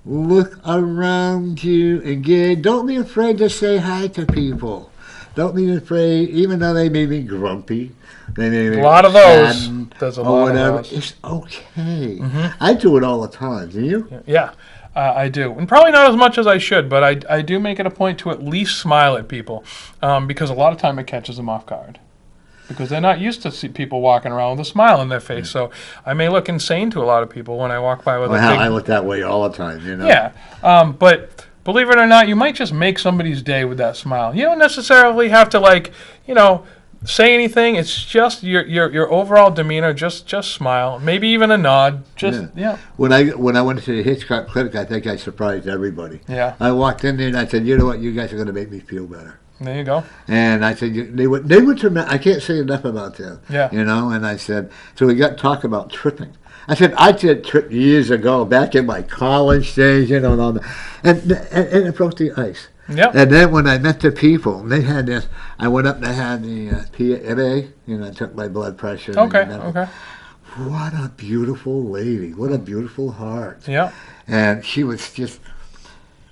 Look around you again. Don't be afraid to say hi to people. Don't be afraid, even though they may be grumpy. They may be a lot of those. There's a lot whatever. of those. It's okay. Mm-hmm. I do it all the time. Do you? Yeah, I do. And probably not as much as I should, but I do make it a point to at least smile at people because a lot of time it catches them off guard. Because they're not used to see people walking around with a smile on their face. So I may look insane to a lot of people when I walk by with a big... I look that way all the time, Yeah, but believe it or not, you might just make somebody's day with that smile. You don't necessarily have to, say anything. It's just your overall demeanor. Just smile. Maybe even a nod. When I went to the Hitchcock Clinic, I think I surprised everybody. Yeah. I walked in there and I said, you know what, you guys are going to make me feel better. There you go. And I said, they were tremendous. I can't say enough about them. Yeah. You know, and I said, so we got to talk about tripping. I said, I did trip years ago, back in my college days, you know, and all that. And it broke the ice. Yep. And then when I met the people, they had this, I went up and I had the PMA, you know, I took my blood pressure. Okay, and okay. What a beautiful lady. What a beautiful heart. Yeah. And she was just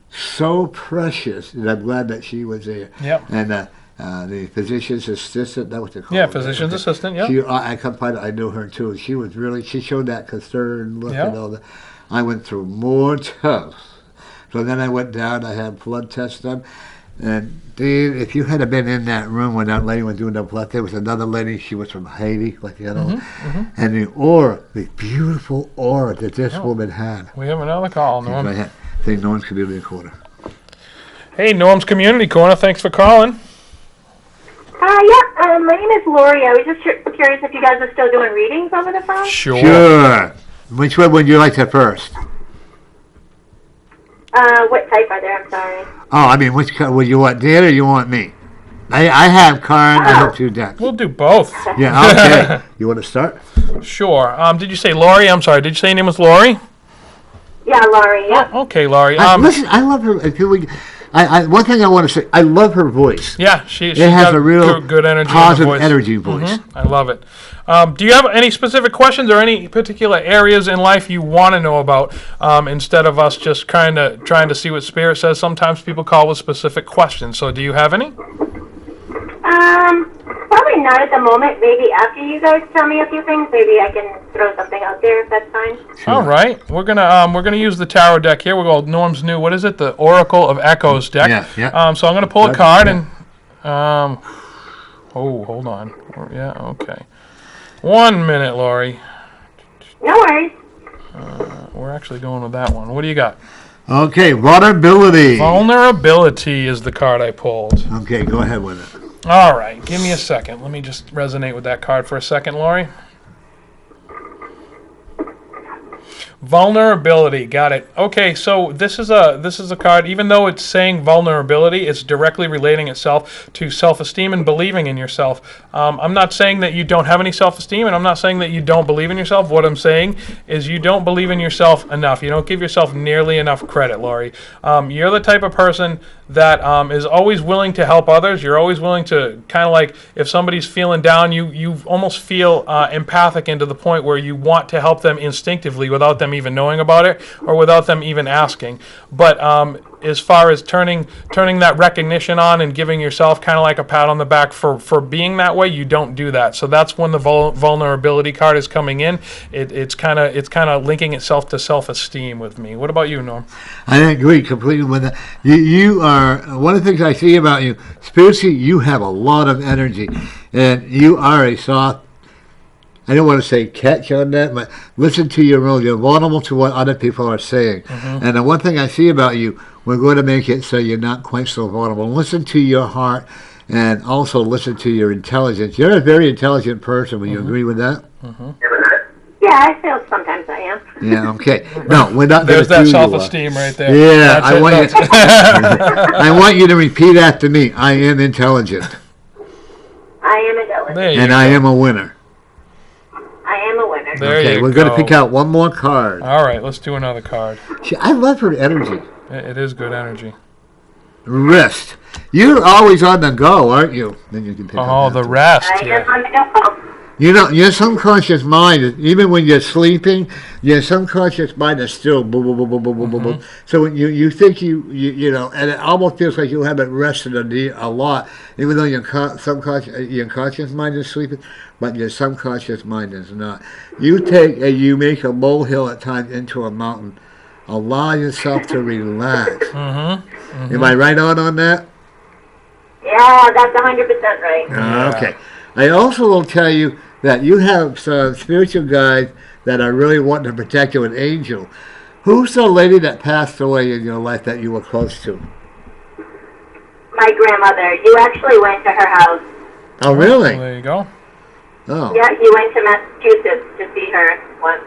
so precious, and I'm glad that she was there. Yep. And the physician's assistant, that was the call. Yeah, physician's assistant, yeah. I knew her too. She showed that concern look Yeah. and all that. I went through more tests. So then I went down, I had blood tests done. And Dave, if you had been in that room when that lady was doing the blood, there was another lady, she was from Haiti, like the other one. And the aura, the beautiful aura that this woman had. We have another call, Norm. I think Norm's Community Corner. Hey, Norm's Community Corner. Thanks for calling. My name is Lori. I was just curious if you guys are still doing readings over the phone. Sure. Which one would you like to first? What type are there? I'm sorry. Oh, I mean, which would you want, Dad, or you want me? I have Karen. I have two decks. We'll do both. Yeah, okay. You want to start? Sure. Did you say Lori? I'm sorry. Did you say your name was Lori? Yeah, Laurie. Yeah. Oh, okay, Lori. Listen, I love her. One thing I want to say, I love her voice. Yeah, she It has got a real good energy, positive voice. energy voice. I love it. Do you have any specific questions or any particular areas in life you want to know about instead of us just trying to see what Spirit says? Sometimes people call with specific questions. So do you have any? Probably not at the moment. Maybe after you guys tell me a few things, maybe I can throw something out there if that's fine. Sure. All right, we're gonna use the tarot deck here. We're going Norm's new. What is it? The Oracle of Echoes deck. Yeah. So I'm gonna pull a card and. Hold on. Yeah. Okay. 1 minute, Lori. No worries. We're actually going with that one. What do you got? Okay, vulnerability. Vulnerability is the card I pulled. Okay, go ahead with it. All right, give me a second. Let me just resonate with that card for a second, Lori. Vulnerability, got it. Okay, so this is a card. Even though it's saying vulnerability, it's directly relating itself to self-esteem and believing in yourself. I'm not saying that you don't have any self-esteem, and I'm not saying that you don't believe in yourself. What I'm saying is you don't believe in yourself enough. You don't give yourself nearly enough credit, Lori. You're the type of person that is always willing to help others. You're always willing to kind of like if somebody's feeling down, you almost feel empathic into the point where you want to help them instinctively without them even knowing about it or without them even asking. But as far as turning that recognition on and giving yourself kind of like a pat on the back for being that way, you don't do that. So that's when the vulnerability card is coming in. It's kind of linking itself to self-esteem with me. What about you, Norm? I agree completely with that. You are one of the things I see about you, spiritually. You have a lot of energy, and you are a soft. I don't want to say catch on that, but listen to your own. You're vulnerable to what other people are saying. And the one thing I see about you, we're going to make it so you're not quite so vulnerable. Listen to your heart, and also listen to your intelligence. You're a very intelligent person. Will you agree with that? Yeah, I feel sometimes I am. Yeah, okay. No, we're not going to There's that self-esteem right there. Yeah, That's I want you to repeat after me. I am intelligent. I am intelligent. There you And go. I am a winner. I am a winner. There Okay, you we're going to pick out one more card. All right, let's do another card. I love her energy. It is good energy. Rest. You're always on the go, aren't you? Then you can pick Oh, up the that. rest. I am Yeah. on the go. You know, your subconscious mind, even when you're sleeping, your subconscious mind is still boom, boom, boom, boom, boom, boom, boom, boom. So when you think you know, and it almost feels like you haven't rested a lot, even though your conscious mind is sleeping, but your subconscious mind is not. You take and you make a molehill at times into a mountain. Allow yourself to relax. Am I right on that? Yeah, that's 100% right. Okay. I also will tell you that you have some spiritual guides that are really wanting to protect you, an angel. Who's the lady that passed away in your life that you were close to? My grandmother. You actually went to her house. Oh, really? Well, there you go. Oh. Yeah, you went to Massachusetts to see her once.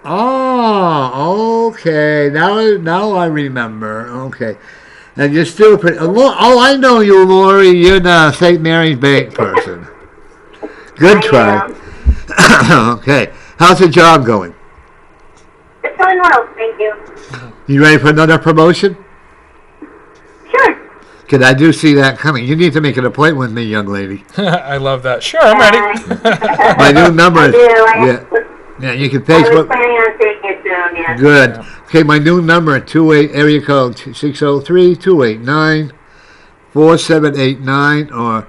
Oh, okay. Now I remember. Okay. And you're still pretty. Oh, I know you, Lori. You're the St. Mary's Bank person. Good try. Okay. How's the job going? It's going well, thank you. You ready for another promotion? Sure. Because I do see that coming. You need to make an appointment with me, young lady. I love that. Sure, I'm ready. My new number is. I do. Yeah, you can I was Facebook. planning on seeing it soon, yes. Good. Okay, my new number, area code 603-289-4789, or...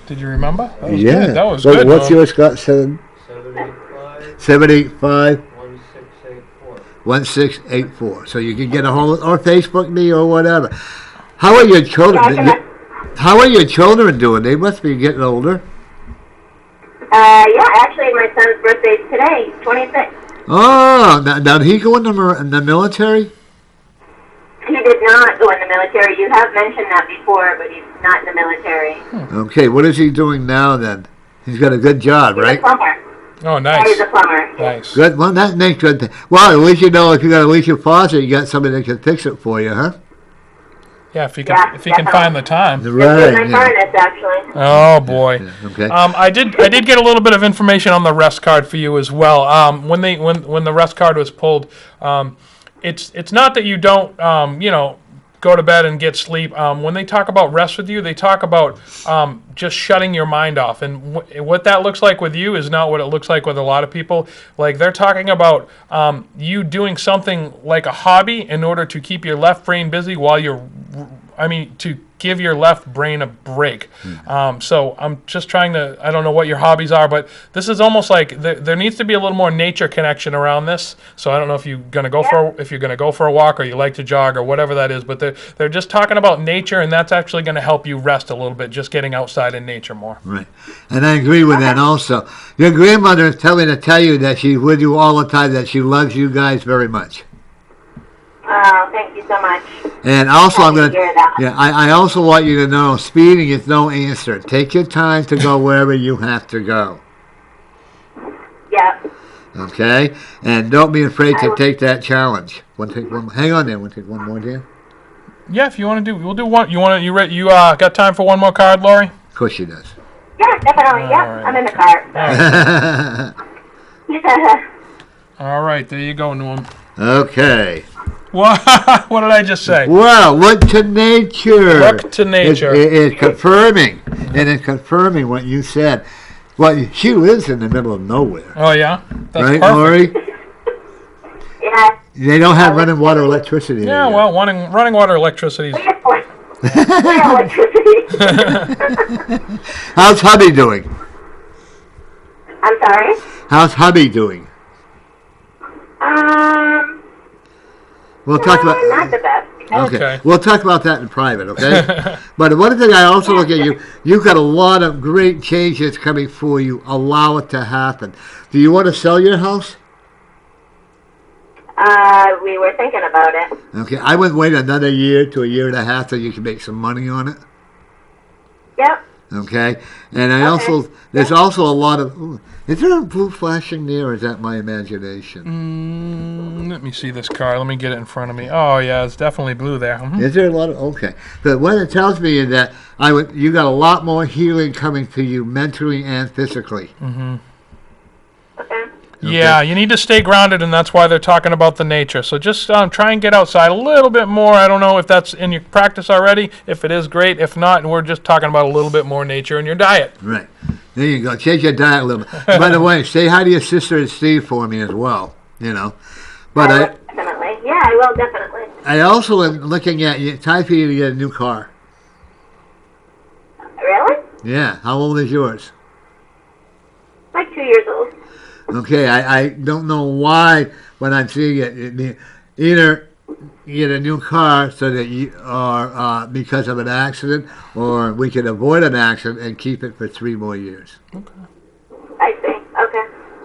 Did you remember? That was Yeah. good. That was So good. what's Norm. yours, Scott? 785 785 1684. 1684. So you can get a hold of, or Facebook me or whatever. How are your children? How are your children doing? They must be getting older. Yeah, actually, my son's birthday is today, 26. Oh, now did he go in the military? He did not go in the military. You have mentioned that before, but he's not in the military. Okay, what is he doing now then? He's got a good job, He's right? a plumber. Oh, Yeah, he's nice. a plumber. Nice. Good. Well, that makes good. Well, at least you know if you got a leaky faucet, you got somebody that can fix it for you, huh? Yeah, if you can, Yeah, if you can find the time. Right. My Yeah. furnace, actually. Oh boy. Yeah, okay. I did get a little bit of information on the rest card for you as well. When the rest card was pulled, it's not that you don't go to bed and get sleep. When they talk about rest with you, they talk about just shutting your mind off. And what that looks like with you is not what it looks like with a lot of people. Like they're talking about you doing something like a hobby in order to keep your left brain busy while to give your left brain a break. So I'm just trying to, I don't know what your hobbies are, but this is almost like there needs to be a little more nature connection around this. So I don't know if you're gonna go for a walk or you like to jog or whatever that is, but they're just talking about nature, and that's actually going to help you rest a little bit, just getting outside in nature more. Right. And I agree with that also. Your grandmother is telling me to tell you that she's with you all the time, that she loves you guys very much. Oh, thank you so much. And also, I'm going Happy to hear to, that. yeah, I also want you to know, speeding is no answer. Take your time to go wherever you have to go. Yeah. Okay? And don't be afraid to take that challenge. Hang on there. Want to take one more, Dan? Yeah, if you want to we'll do one. You got time for one more card, Lori? Of course she does. Yeah, definitely. Yeah, right. I'm in the car. All right, there you go, Norm. Okay. What did I just say? Well, look to nature. Look to nature. It's confirming. And it's confirming what you said. Well, she lives in the middle of nowhere. Oh yeah, that's Right, perfect. Lori? Yeah. They don't have running water, electricity. Yeah, there well, running water, electricity. We have electricity. yet. How's hubby doing? I'm sorry. How's hubby doing? We'll talk about. Not the best. Okay. We'll talk about that in private, okay? But one thing I also look at you've got a lot of great changes coming for you. Allow it to happen. Do you want to sell your house? We were thinking about it. Okay, I would wait another year to a year and a half so you can make some money on it. Yep. Okay? And there's also a lot of, is there a blue flashing there, or is that my imagination? Let me see this card. Let me get it in front of me. Oh yeah, it's definitely blue there. Mhm. Is there a lot of, okay. But what it tells me is that you got a lot more healing coming to you mentally and physically. Okay. Yeah, you need to stay grounded, and that's why they're talking about the nature. So just try and get outside a little bit more. I don't know if that's in your practice already. If it is, great. If not, we're just talking about a little bit more nature in your diet. Right. There you go. Change your diet a little bit. By the way, say hi to your sister and Steve for me as well, But I will definitely. Yeah, I will definitely. I also am looking at you, time for you to get a new car. Really? Yeah. How old is yours? Like 2 years old. Okay, I don't know why when I'm seeing it either get a new car so that you are because of an accident, or we can avoid an accident and keep it for 3 more years. I see.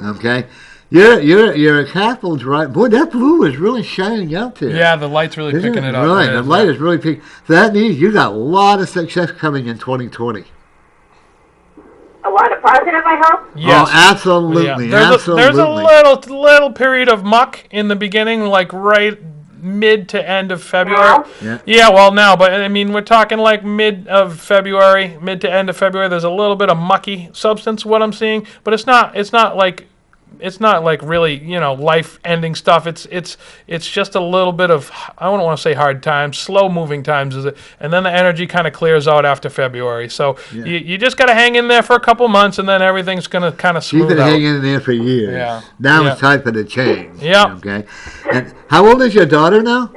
Okay. Okay, you're a careful driver. Boy, that blue is really shining out there. Yeah, the light's really Isn't picking it up. Right, It the is, light yeah. is really picking. So that means you got a lot of success coming in 2020. A lot of positive, I hope. Yes. Oh, absolutely, Yeah. absolutely. There's a little period of muck in the beginning, like right mid to end of February. Now? Yeah, well, now, but I mean, we're talking like mid to end of February. There's a little bit of mucky substance, what I'm seeing, but it's not like really, life-ending stuff. It's just a little bit of, I don't want to say hard times, slow-moving times, and then the energy kind of clears out after February. So you just got to hang in there for a couple months, and then everything's going to kind of smooth out. You've been hanging in there for years. Yeah. Now it's time for the change. Yeah. Okay. And how old is your daughter now?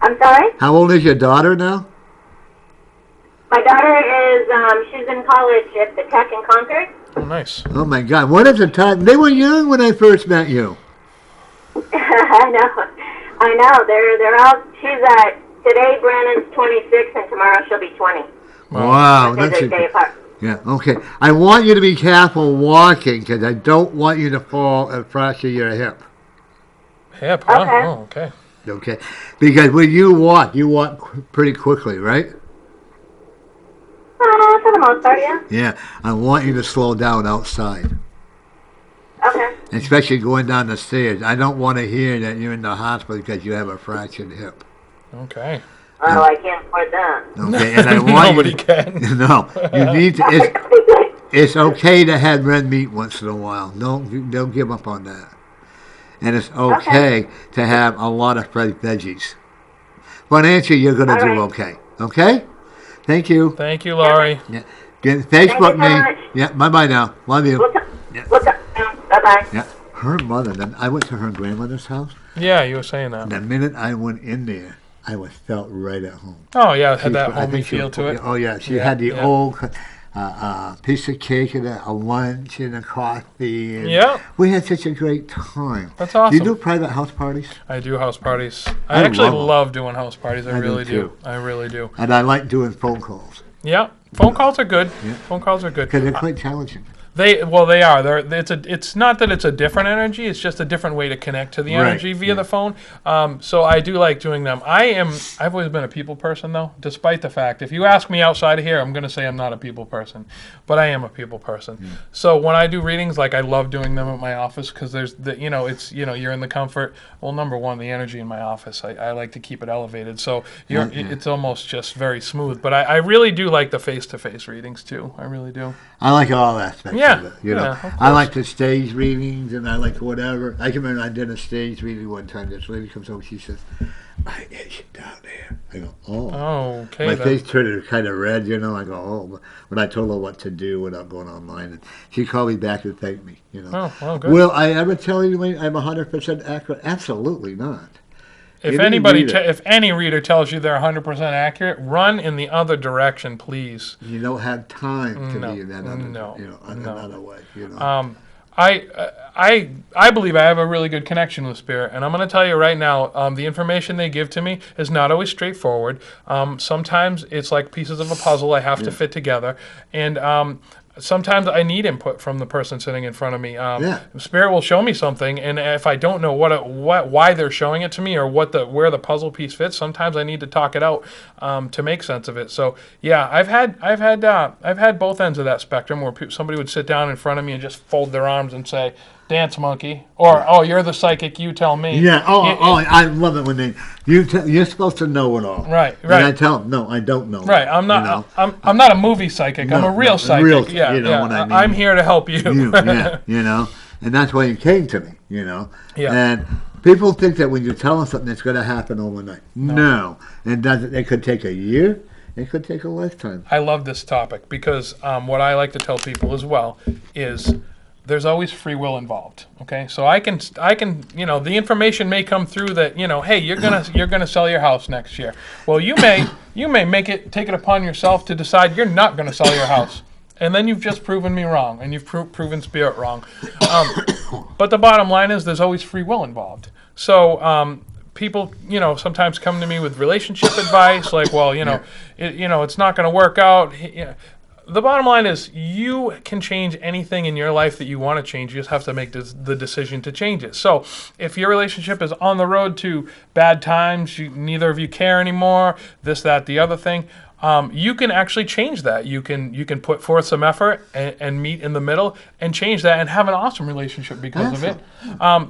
I'm sorry? How old is your daughter now? My daughter is, she's in college at the Tech in Concord. Oh, nice. Oh my God! What is the time? They were young when I first met you. I know. They're out. Today Brandon's 26, and tomorrow she'll be 20. Wow, They're a day apart. Yeah. Okay. I want you to be careful walking because I don't want you to fall and fracture your hip. Hip? Okay. Huh? Oh, okay. Okay. Because when you walk pretty quickly, right? For the most part, yeah. Yeah. I want you to slow down outside. Okay. Especially going down the stairs. I don't want to hear that you're in the hospital because you have a fractured hip. Okay. Oh, I can't afford that. Okay, and I want Nobody you can. No, you need to. It's okay to have red meat once in a while. Don't give up on that. And it's okay to have a lot of fresh veggies. Financially, you're going to do okay. Okay? Thank you. Thank you, Laurie. Yeah. Facebook me. so much. Yeah. Bye now. Love you. What's up? Bye-bye. Yeah. Her mother. Then I went to her grandmother's house. Yeah, you were saying that. The minute I went in there, I felt right at home. Oh, yeah, it had She- that I homey think she feel was- to it. Oh yeah, she had the old piece of cake and a lunch and a coffee. And Yeah. we had such a great time. That's awesome. Do you do private house parties? I do house parties. I I actually love 'em. love doing house parties. I I do really do. too. I really do. And I like doing phone calls Yeah, phone calls are good. Phone calls are good. because they're quite challenging. They are. It's not that it's a different energy. It's just a different way to connect to the Right, energy via yeah. the phone. So I do like doing them. I've always been a people person though, despite the fact. If you ask me outside of here, I'm going to say I'm not a people person, but I am a people person. Hmm. So when I do readings, like I love doing them at my office because there's you're in the comfort. Well, number one, the energy in my office, I like to keep it elevated. So it's almost just very smooth. But I really do like the face-to-face readings too. I really do. I like all aspects Yeah, of it. You know, yeah, of I like the stage readings and I like whatever. I can remember I did a stage reading one time. This lady comes over, she says, "I itch down there." I go, "Oh." Oh, okay. My then. face turned kind of red, you know. I go, "Oh," when I told her what to do without going online, and she called me back and thanked me, you know. Oh, well, good. Will I ever tell you I'm 100% accurate? Absolutely not. If Any anybody, reader- if any reader tells you they're 100% accurate, run in the other direction, please. You don't have time to No, be in that other, no, another way, you know. I believe I have a really good connection with spirit, and I'm going to tell you right now, the information they give to me is not always straightforward. Sometimes it's like pieces of a puzzle I have to fit together, and sometimes I need input from the person sitting in front of me. Spirit will show me something, and if I don't know why they're showing it to me or where the puzzle piece fits, sometimes I need to talk it out to make sense of it. So yeah, I've had both ends of that spectrum where somebody would sit down in front of me and just fold their arms and say, "Dance, monkey," or "Oh, you're the psychic, you tell me." Yeah. I love it when you're supposed to know it all. Right. And I tell them, no, I don't know. Right, I'm not. You know? I'm not a movie psychic. I'm No, a real no, psychic. real, yeah, you know yeah. what I mean. I'm here to help you. Yeah, you know, and that's why you came to me, you know. Yeah. And people think that when you tell them something, it's going to happen overnight. No, it could take a year. It could take a lifetime. I love this topic because what I like to tell people as well is there's always free will involved. Okay, so I can, the information may come through that, hey, you're gonna sell your house next year. Well, you may take it upon yourself to decide you're not gonna sell your house, and then you've just proven me wrong, and you've proven spirit wrong. But the bottom line is there's always free will involved. So people, sometimes come to me with relationship advice, like, well, it's not going to work out. The bottom line is you can change anything in your life that you want to change. You just have to make the decision to change it. So if your relationship is on the road to bad times, neither of you care anymore, this, that, the other thing, you can actually change that. You can put forth some effort and meet in the middle and change that and have an awesome relationship because of it.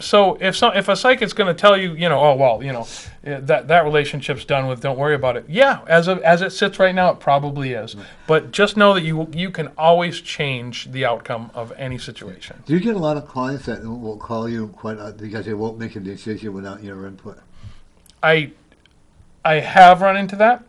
So if a psychic's going to tell you, oh well, that relationship's done with, don't worry about it. Yeah, as it sits right now, it probably is. But just know that you can always change the outcome of any situation. Do you get a lot of clients that will call you because they won't make a decision without your input? I have run into that.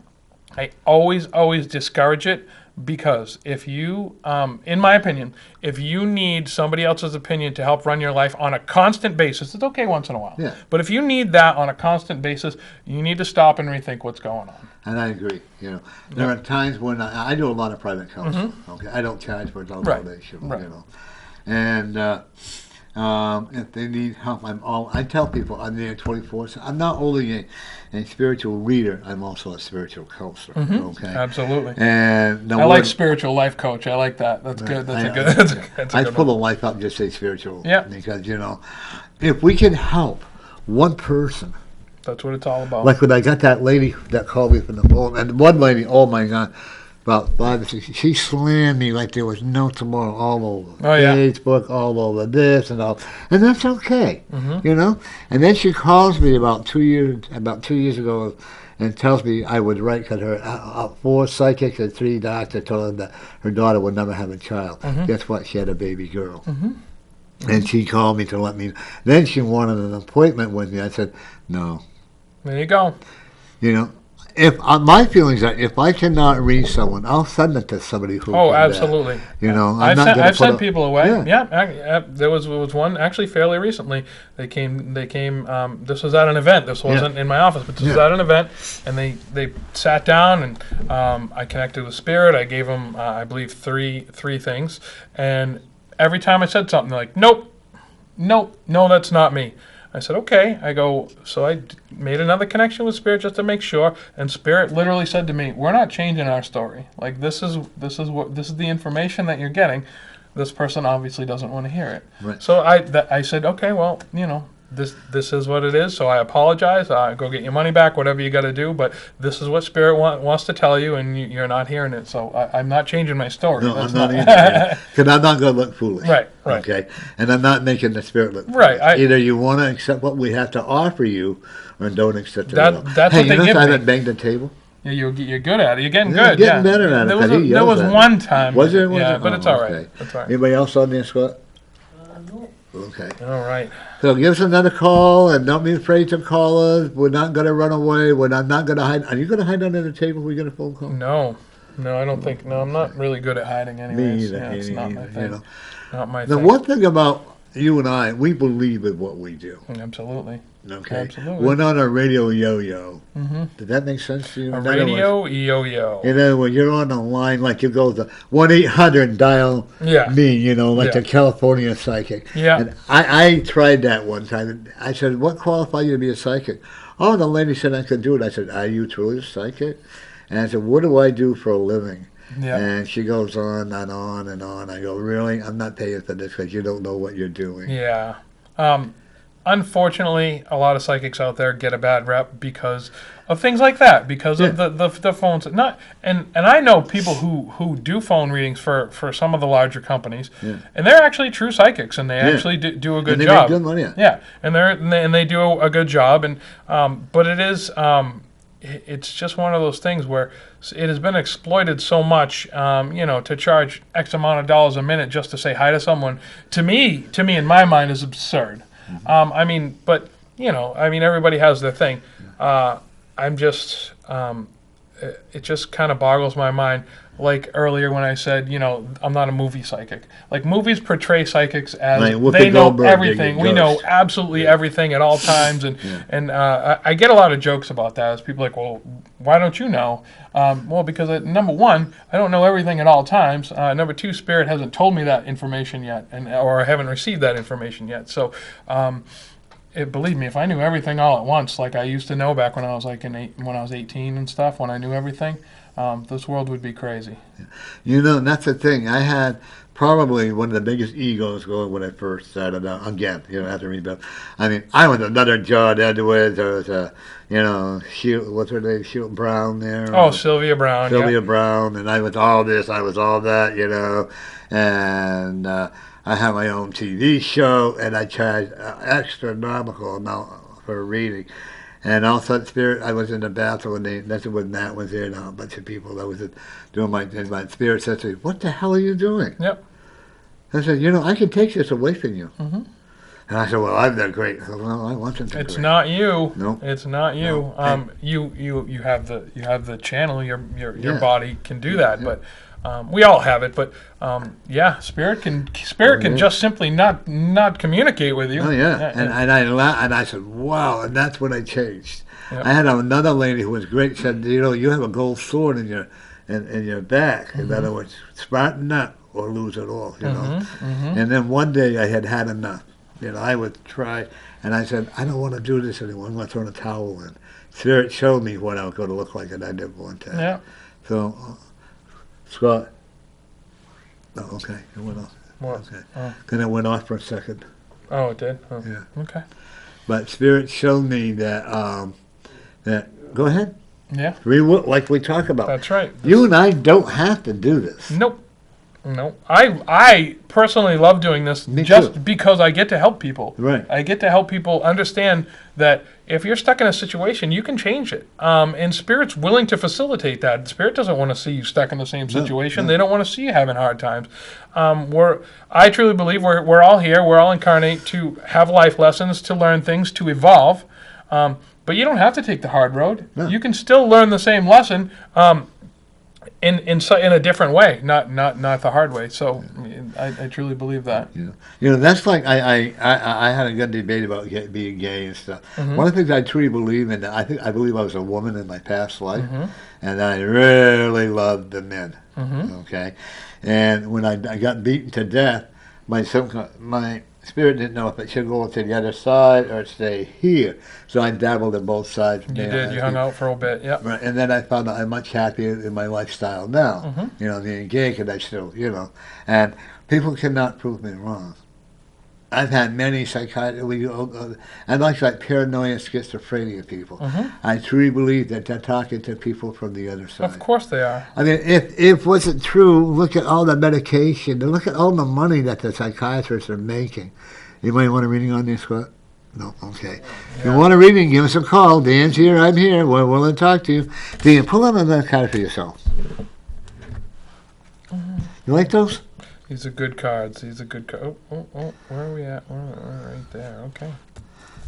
I always discourage it because if you, in my opinion, if you need somebody else's opinion to help run your life on a constant basis, it's okay once in a while. Yeah. But if you need that on a constant basis, you need to stop and rethink what's going on. And I agree. There are times when I do a lot of private counseling. Okay, I don't charge for consultation. Right. And if they need help, I tell people I'm there 24. So I'm not only a spiritual reader, I'm also a spiritual counselor. Okay, Absolutely. And I like spiritual life coach. I like that. That's good. That's a good. I pull the life up and just say spiritual. Yeah. Because if we can help one person. That's what it's all about. Like when I got that lady that called me from the phone, and one lady, oh my God, about 5 or 6, she slammed me like there was no tomorrow all over Facebook, all over this and all, and that's okay, And then she calls me about 2 years ago, and tells me I was right because her 4 psychics and 3 doctors told her that her daughter would never have a child. Guess what? She had a baby girl. And she called me to let me. Then she wanted an appointment with me. I said no. There you go. If my feelings are, if I cannot read someone, I'll send it to somebody who. Oh, absolutely. I've sent people away. Yeah. There was one actually fairly recently. They came. This was at an event. This wasn't in my office, but this was at an event, and they sat down and I connected with Spirit. I gave them I believe three things, and every time I said something, they're like, nope, no, that's not me. I said, okay. So I made another connection with Spirit just to make sure, and Spirit literally said to me, we're not changing our story. Like, this is the information that you're getting. This person obviously doesn't want to hear it. Right. So I said, okay, well, this is what it is. So I apologize. Go get your money back, whatever you got to do. But this is what Spirit wants to tell you, and you're not hearing it. So I'm not changing my story. No, I'm not either. Because I'm not going to look foolish. Right. Okay, and I'm not making the Spirit look foolish. Right. Either you want to accept what we have to offer you, or don't accept it. That's what they give me. I haven't banged the table. Yeah, you're good at it. You're getting Yeah, good. getting better at it. There was one time. Was there? Yeah, but it's all right. Okay. That's all right. Anybody else on there, Scott? No. Okay. All right. So give us another call, and don't be afraid to call us. We're not going to run away. We're not going to hide. Are you going to hide under the table if we get a phone call? No, I don't think. No, I'm not really good at hiding anyways. Me either. Yeah, it's not my thing. Not my The thing. one thing about you and I, we believe in what we do. Absolutely. Okay. Absolutely. We're not a radio yo-yo. Did that make sense to you? A radio yo-yo. When you're on the line, like you go to 1-800 dial me, like the California psychic. Yeah. And I tried that one time. I said, what qualifies you to be a psychic? Oh, the lady said I could do it. I said, are you truly a psychic? And I said, what do I do for a living? Yeah. And she goes on and on and on. I go, really? I'm not paying for this because you don't know what you're doing. Yeah. Unfortunately, a lot of psychics out there get a bad rep because of things like that, because of the phones. And I know people who do phone readings for some of the larger companies, and they're actually true psychics, and they actually do a good job. They make good money. Yeah, and they do a good job, and but it is. It's just one of those things where it has been exploited so much, to charge X amount of dollars a minute just to say hi to someone. To me, in my mind, is absurd. Everybody has their thing. It just kind of boggles my mind. Like earlier when I said, I'm not a movie psychic. Like, movies portray psychics as they know everything. We know absolutely everything at all times. And I get a lot of jokes about that. As people are like, well, why don't you know? Well, because number one, I don't know everything at all times. Number two, Spirit hasn't told me that information yet, or I haven't received that information yet. So, believe me, if I knew everything all at once, like I used to know back when I was when I was 18 and stuff, when I knew everything, this world would be crazy. You know, and that's the thing. I had probably one of the biggest egos going when I first started out. Again, after rebuild. I mean, I was another John Edwards. There was a, what's her name? Shoot Brown there. Oh, Sylvia Brown. Sylvia Brown. And I was all this, I was all that, And I had my own TV show, and I charged an astronomical amount for reading. And all of a sudden, Spirit, I was in the bathroom, and that's when Matt was there, and a bunch of people. I was doing my Spirit said to me, "What the hell are you doing?" Yep. I said, I can take this away from you. Mm-hmm. And I said, well, I've done great. I said, well, I want something It's great. not you. No. It's not you. No. You have the channel. Your Yeah. body can do that, Yeah. but we all have it. But Spirit can just simply not communicate with you. Oh, yeah. And I said, wow, and that's when I changed. Yep. I had another lady who was great, said, you have a gold sword in your back. Mm-hmm. In other words, smarten up or lose it all, Mm-hmm. And then one day I had enough. I would try, and I said, I don't want to do this anymore. I'm going to throw the towel in. Spirit showed me what I was going to look like, and I didn't want that. Yeah. So, Scott. Oh, okay. It went off. What? Okay. Oh. Then it went off for a second. Oh, it did. Oh. Yeah. Okay. But Spirit showed me that. Go ahead. Yeah. Like we talk about. That's right. You and I don't have to do this. Nope. No, I personally love doing this Me just too. because I get to help people. Right. I get to help people understand that if you're stuck in a situation, you can change it. And Spirit's willing to facilitate that. Spirit doesn't want to see you stuck in the same situation. No. They don't want to see you having hard times. I truly believe we're all here. We're all incarnate to have life lessons, to learn things, to evolve. But you don't have to take the hard road. No. You can still learn the same lesson. In a different way, not the hard way. So I truly believe that. That's like I had a good debate about being gay and stuff. Mm-hmm. One of the things I truly believe in, I believe I was a woman in my past life, Mm-hmm. and I really loved the men. Mm-hmm. Okay, and when I got beaten to death, my spirit didn't know if it should go to the other side or stay here. So I dabbled in both sides. You did. You hung out for a bit. Yeah. Right, and then I found out I'm much happier in my lifestyle now. Mm-hmm. Being gay, because I still, and people cannot prove me wrong. I've had many psychiatrists, and like paranoia, schizophrenia people. Mm-hmm. I truly believe that they're talking to people from the other side. Of course they are. I mean, if it wasn't true, look at all the medication, and look at all the money that the psychiatrists are making. Anybody want a reading on this, Scott? No? Okay. If you want a reading, give us a call. Dan's here, I'm here. We're willing to talk to you. Dan, pull out another card for yourself. You like those? These are good cards. These are good cards. Oh, where are we at? We're right there. Okay.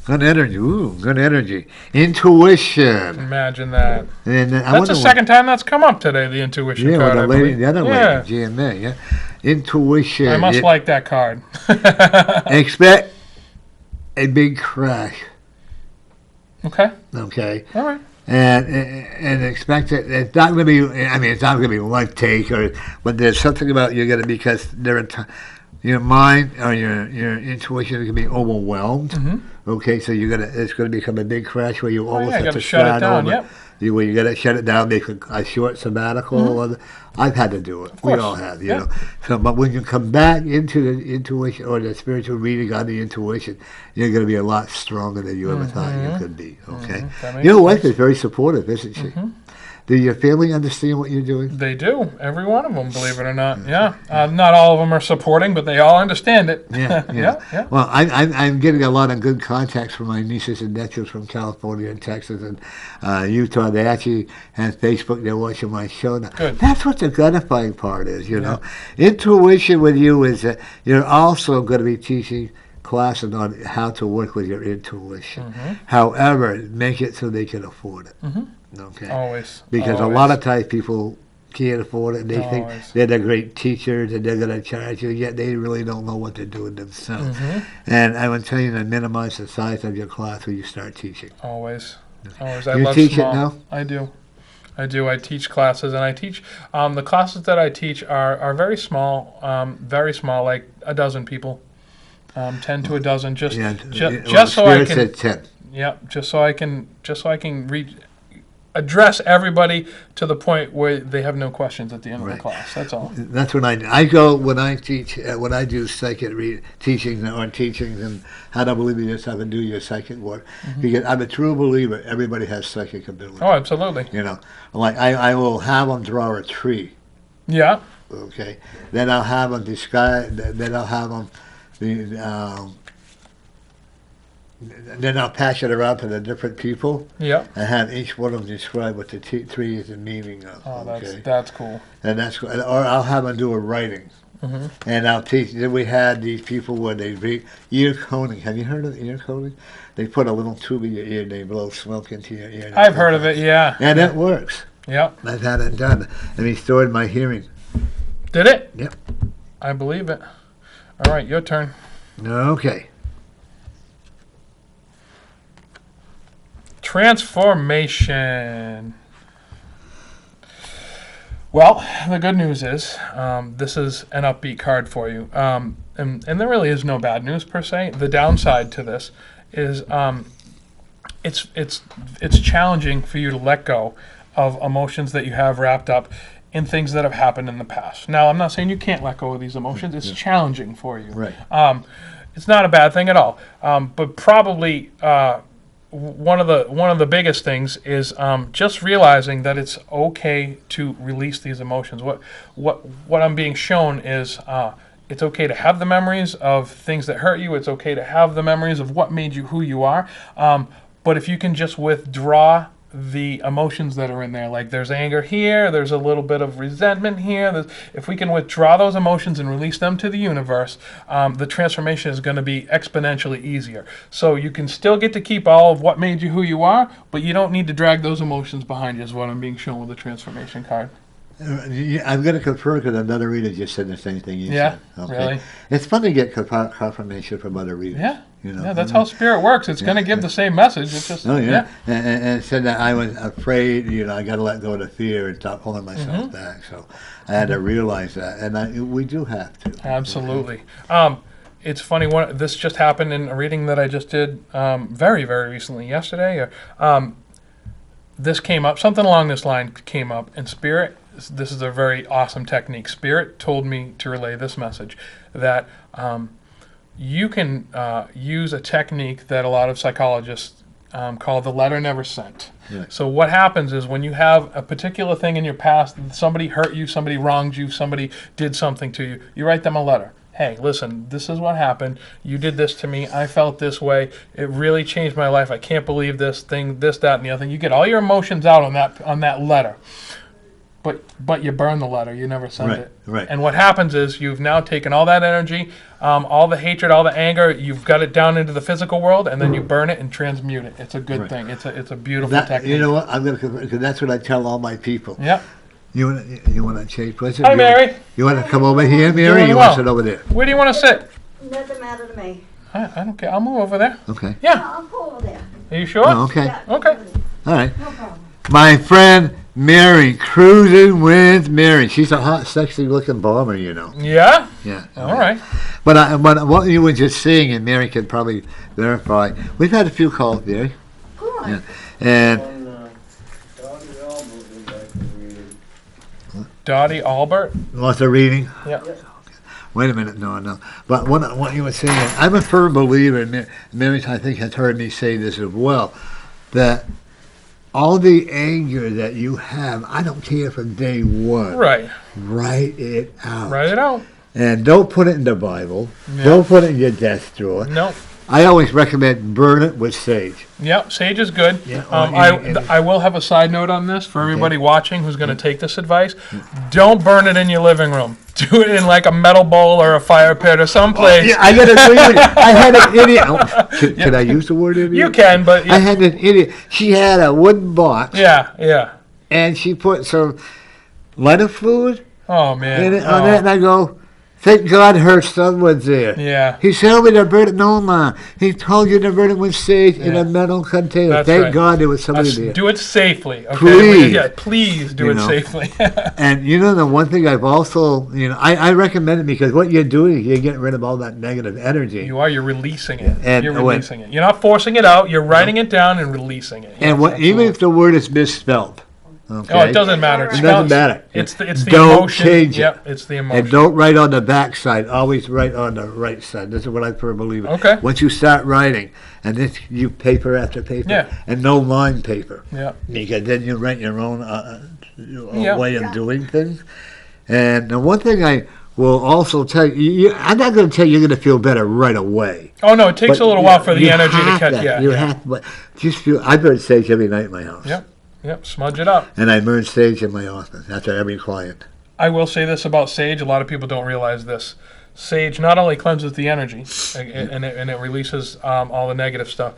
Good energy. Ooh, good energy. Intuition. Imagine that. And That's the second time that's come up today, the intuition Yeah, card. with the other Yeah. lady, GMA, yeah. Intuition. I must like that card. Expect a big crash. Okay. Okay. All right. And expect it. It's not going to be. I mean, it's not going to be one take, but there's something about you're going to, because your mind or your intuition is going to be overwhelmed. Mm-hmm. Okay, so it's going to become a big crash where you almost yeah, have gotta to shut it down, over. yep. Where you got to shut it down, make a short sabbatical. I've had to do it. We course. all have, you Yeah. know. So, but when you come back into the intuition or the spiritual reading on the intuition, you're going to be a lot stronger than you ever thought you could be. Okay. That makes Your wife sense. is very supportive, isn't she? Do your family understand what you're doing? They do. Every one of them, believe it or not. Yeah. Not all of them are supporting, but they all understand it. Yeah. Yeah. Well, I'm getting a lot of good contacts from my nieces and nephews from California and Texas and Utah. They actually have Facebook. They're watching my show now. Good. That's what the gratifying part is, you know. Intuition with you is that you're also going to be teaching classes on how to work with your intuition. However, make it so they can afford it. Okay. Always. Because a Always. lot of times people can't afford it. And they think Always. they're the great teachers and they're going to charge you, yet they really don't know what they're doing themselves. And I would tell you to minimize the size of your class when you start teaching. Always. Always. I You love teach small. it now? I do. I teach classes, and I teach. The classes that I teach are very small, like a dozen people, 10 to a dozen, just so I Spirit can. said 10. Yeah, just so I can reach address everybody to the point where they have no questions at the end of the class. That's all. That's when I go when I teach when I do psychic teachings and how to believe you just have to do your psychic work, because I'm a true believer everybody has psychic ability. Oh, absolutely. You know, like I will have them draw a tree. Yeah. Okay. Then I'll have them describe. Then I'll have them then I'll pass it around to the different people. Yeah. And have each one of them describe what the tree is the meaning of. Oh, that's cool. And that's or I'll have them do a writing. And I'll teach. Then we had these people where they read ear coning. Have you heard of ear coning? They put a little tube in your ear and they blow smoke into your ear. I've heard of it. Yeah. And it works. Yep. I've had it done, and restored my hearing. Did it? Yep. I believe it. All right, your turn. Okay. Transformation. Well, the good news is this is an upbeat card for you. And there really is no bad news per se. The downside to this is it's challenging for you to let go of emotions that you have wrapped up in things that have happened in the past. Now, I'm not saying you can't let go of these emotions. It's challenging for you. Right. It's not a bad thing at all. But probably one of the biggest things is just realizing that it's okay to release these emotions. What I'm being shown is it's okay to have the memories of things that hurt you. It's okay to have the memories of what made you who you are. But if you can just withdraw the emotions that are in there, like there's anger here, there's a little bit of resentment here. If we can withdraw those emotions and release them to the universe, the transformation is going to be exponentially easier. So you can still get to keep all of what made you who you are, but you don't need to drag those emotions behind you, is what I'm being shown with the transformation card. I'm going to confirm because another reader just said the same thing you said. Okay. Really? It's fun to get confirmation from other readers. Yeah. You know? Yeah, that's how spirit works. It's going to give the same message. It's just, Oh, yeah. And it said that I was afraid, I got to let go of the fear and stop pulling myself back. So I had to realize that. And we do have to. Absolutely. It's funny, this just happened in a reading that I just did very, very recently, yesterday. This came up, something along this line came up, and Spirit, this is a very awesome technique. Spirit told me to relay this message, that you can use a technique that a lot of psychologists call the letter never sent. Right. So what happens is when you have a particular thing in your past, somebody hurt you, somebody wronged you, somebody did something to you, you write them a letter. Hey, listen, this is what happened. You did this to me. I felt this way. It really changed my life. I can't believe this thing, this, that, and the other thing. You get all your emotions out on that letter. But you burn the letter. You never send it. Right. And what happens is you've now taken all that energy, all the hatred, all the anger. You've got it down into the physical world, and then you burn it and transmute it. It's a good thing. It's a beautiful technique. You know what? I'm going to, because that's what I tell all my people. Yep. You want to change places? Hi, Mary. You want to come over here, Mary? Doing You well. want to sit over there? Where do you want to sit? Doesn't matter to me. I don't care. I'll move over there. Okay. Yeah. I'll go over there. Are you sure? Oh, okay. Yeah, Okay. All right. no problem. My friend Mary, cruising with Mary. She's a hot, sexy-looking bomber, Yeah? Yeah. All right. But what you were just saying, and Mary can probably verify, we've had a few calls, Mary. Good. Yeah. And Dottie Albert. what's the reading? Yeah. Wait a minute, no. But what you were saying, I'm a firm believer, and Mary, I think, has heard me say this as well, that all the anger that you have, I don't care from day one. Right. Write it out. Write it out. And don't put it in the Bible. Yeah. Don't put it in your desk drawer. No. I always recommend burn it with sage. Yep, sage is good. Yeah, I will have a side note on this for everybody watching who's going to take this advice. Don't burn it in your living room. Do it in like a metal bowl or a fire pit or someplace. Yeah, I got to agree with you. I had an idiot. Oh, can I use the word idiot? You can, but I had an idiot. She had a wooden box. yeah. And she put some lighter fluid Oh man. in it on that, and I go, Thank God her son was there. Yeah. He told me to burn it. No, Ma. He told you to burn it with sage in Yeah. a metal container. That's Thank right. God there was somebody there. Do it safely. Okay? Please. Yeah, please do You it know. safely. And the one thing I've also, I recommend it because what you're doing, you're getting rid of all that negative energy. You're releasing it. And You're when- releasing it. You're not forcing it out. You're writing it down and releasing it. And Yes, even if absolutely. the word is misspelled, okay? Oh, it doesn't matter. It doesn't matter. It's the Don't emotion. change it. Yep, it's the emotion. And don't write on the back side. Always write on the right side. This is what I firmly believe in. Okay. Once you start writing, and then you paper after paper, Yeah. and no line paper, Yeah. because then you write your own Yeah. way of doing things. And the one thing I will also tell you, I'm not going to tell you you're going to feel better right away. Oh no, it takes But a little while for the you energy to have catch. Yeah. You Yeah. have to, but just feel. I burn sage every night in my house. Yep. Yep. Smudge it up. And I burn sage in my office after every client. I will say this about sage. A lot of people don't realize this. Sage not only cleanses the energy and it releases all the negative stuff.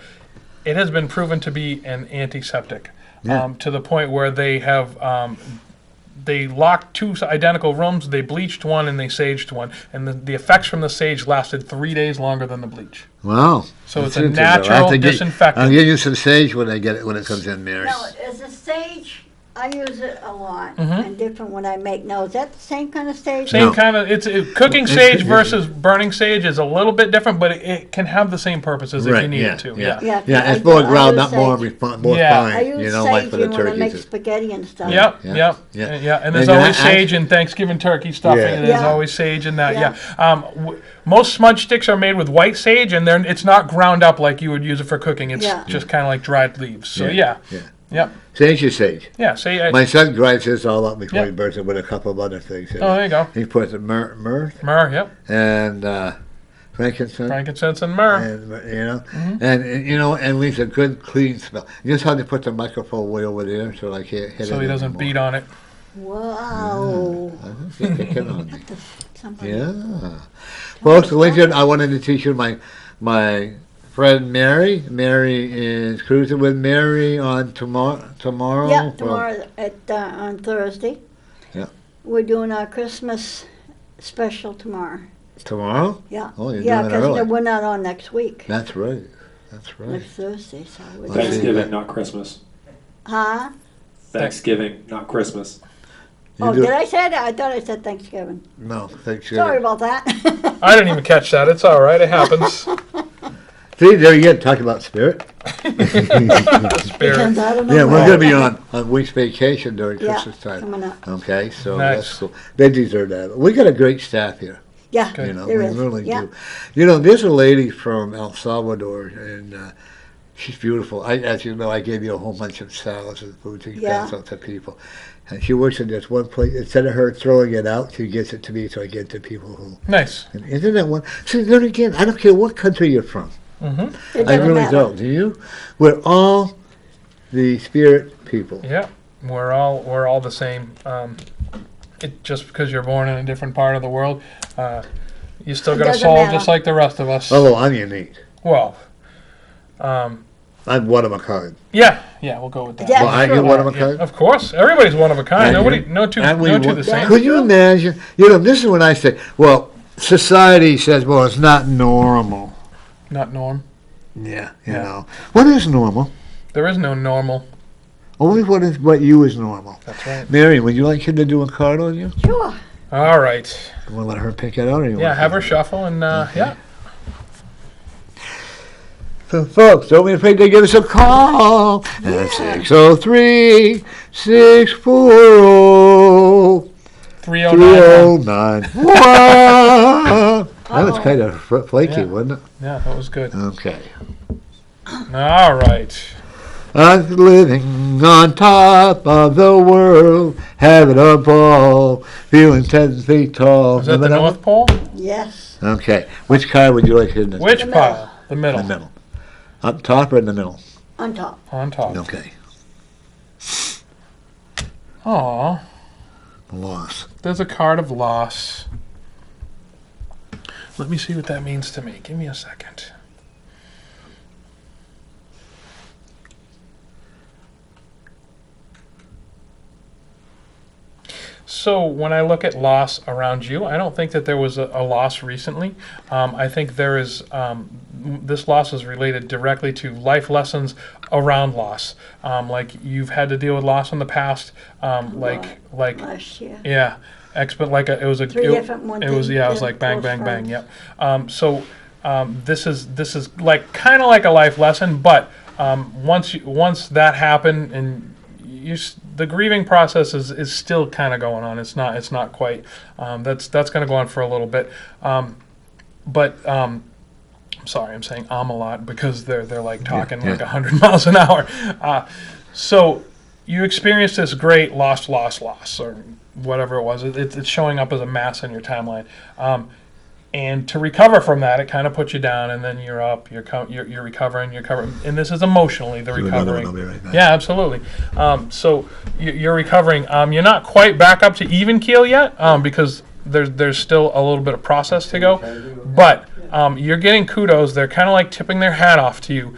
It has been proven to be an antiseptic Yeah. to the point where they have they locked two identical rooms. They bleached one and they saged one, and the effects from the sage lasted 3 days longer than the bleach. Wow. So That's it's a interesting. I'll have natural to disinfectant. I'll give you some sage when I get it when it comes in, Mary. Now, is the sage, I use it a lot Mhm. and different when I make. Now, is that the same kind of sage? Same No. kind of cooking It's- sage it's- versus burning sage is a little bit different, but it can have the same purposes if you need it to. Yeah. Yeah, Yeah, it's I more do- I ground, use not more sage. more Yeah. I fine. use Like sage for the when I make turkeys. spaghetti and stuff. Yep, Yeah, yep, yeah. yeah, and there's And always I- sage in Thanksgiving turkey stuffing. Yeah. And there's Yeah. always sage in that. Yeah. Yeah. Most smudge sticks are made with white sage, and it's not ground up like you would use it for cooking. It's Yeah. just kind of like dried leaves. So Yeah. yeah, Yeah. yep, Sage is sage. yeah. Say, My son grinds his all up before Yeah. he burns it with a couple of other things. in oh, it. there you go. He puts myrrh Yep, and frankincense. frankincense and myrrh. And and leaves a good clean smell. You just have to put the microphone way over there so I can't hit it. So he doesn't beat on it. Wow. You're picking on me. Somebody- Yeah. Folks, listen, I wanted to teach you my friend Mary. Mary is cruising with Mary on tomorrow. Yeah, for- tomorrow on Thursday. Yeah. We're doing our Christmas special tomorrow. Tomorrow? Yeah. Oh, you're Yeah, doing it early. because we're not on next week. That's right. That's right. Next Thursday, so we're Thanks. Thanksgiving, not Christmas. Huh? Thanksgiving, not Christmas. You Oh, do- did I say that? I thought I said Thanksgiving. No, thanks. Sorry about that. I didn't even catch that. It's all right. It happens. See, there you go. Talk about spirit. Spirit. Because I don't know Yeah, we're where- going to be on a week's vacation during Yeah, Christmas time. coming up. Okay, so Nice. that's cool. They deserve that. We got a great staff here. Yeah, Good. there We is. really Yeah. do. There's a lady from El Salvador, and she's beautiful. As you know, I gave you a whole bunch of salads and food to Yeah. pass out to people. And she works in this one place. Instead of her throwing it out, she gets it to me, so I get it to people who. Nice. And isn't that one? See, there again, I don't care what country you're from. Mm-hmm. It I doesn't really matter. don't. Do you? We're all the spirit people. Yeah, we're all the same. Just because you're born in a different part of the world, you still It got a doesn't soul matter. just like the rest of us. Oh, I'm unique. Well, I'm one of a kind. yeah, we'll go with that. Yeah. Well, I true. get one of a Yeah, kind. of course, everybody's one of a kind. And Nobody, you- no two And we the same. Could you imagine? This is when I say, well, society says, well, it's not normal. Not norm. Yeah, Yeah. What is normal? There is no normal. Only what you is normal. That's right. Mary, would you like him to do a card on you? Sure. All right. You want to let her pick it out? Or you Yeah, want have her shuffle and yeah. So, folks, don't be afraid to give us a call at 603 640 309. 3091. That was kind of flaky, Yeah. wasn't it? Yeah, that was good. Okay. All right. I'm living on top of the world, having a ball, feeling 10 feet tall. Is that the Remember North Pole? Yes. one? Okay. Which card would you like in this? Which The pile? The In middle. the middle. Up top or in the middle? On top. On top. Okay. Aw, Loss. there's a card of loss. Let me see what that means to me. Give me a second. So when I look at loss around you, I don't think that there was a loss recently. I think there is, this loss is related directly to life lessons around loss. Like you've had to deal with loss in the past, like Last year. yeah, like it was a Three different ones. it was it was like bang close bang bang. friends. Yep. So this is like kind of like a life lesson, but once that happened and the grieving process is still kind of going on. It's not quite. That's going to go on for a little bit. Sorry, I'm saying a lot because they're like talking like 100 miles an hour. So you experienced this great loss, or whatever it was. It's showing up as a mass in your timeline. And to recover from that, it kind of puts you down, and then you're up. You're recovering. And this is emotionally the recovering. I'll be right back. Yeah, absolutely. So you're recovering. You're not quite back up to even keel yet, because there's still a little bit of process to go. But you're getting kudos. They're kind of like tipping their hat off to you,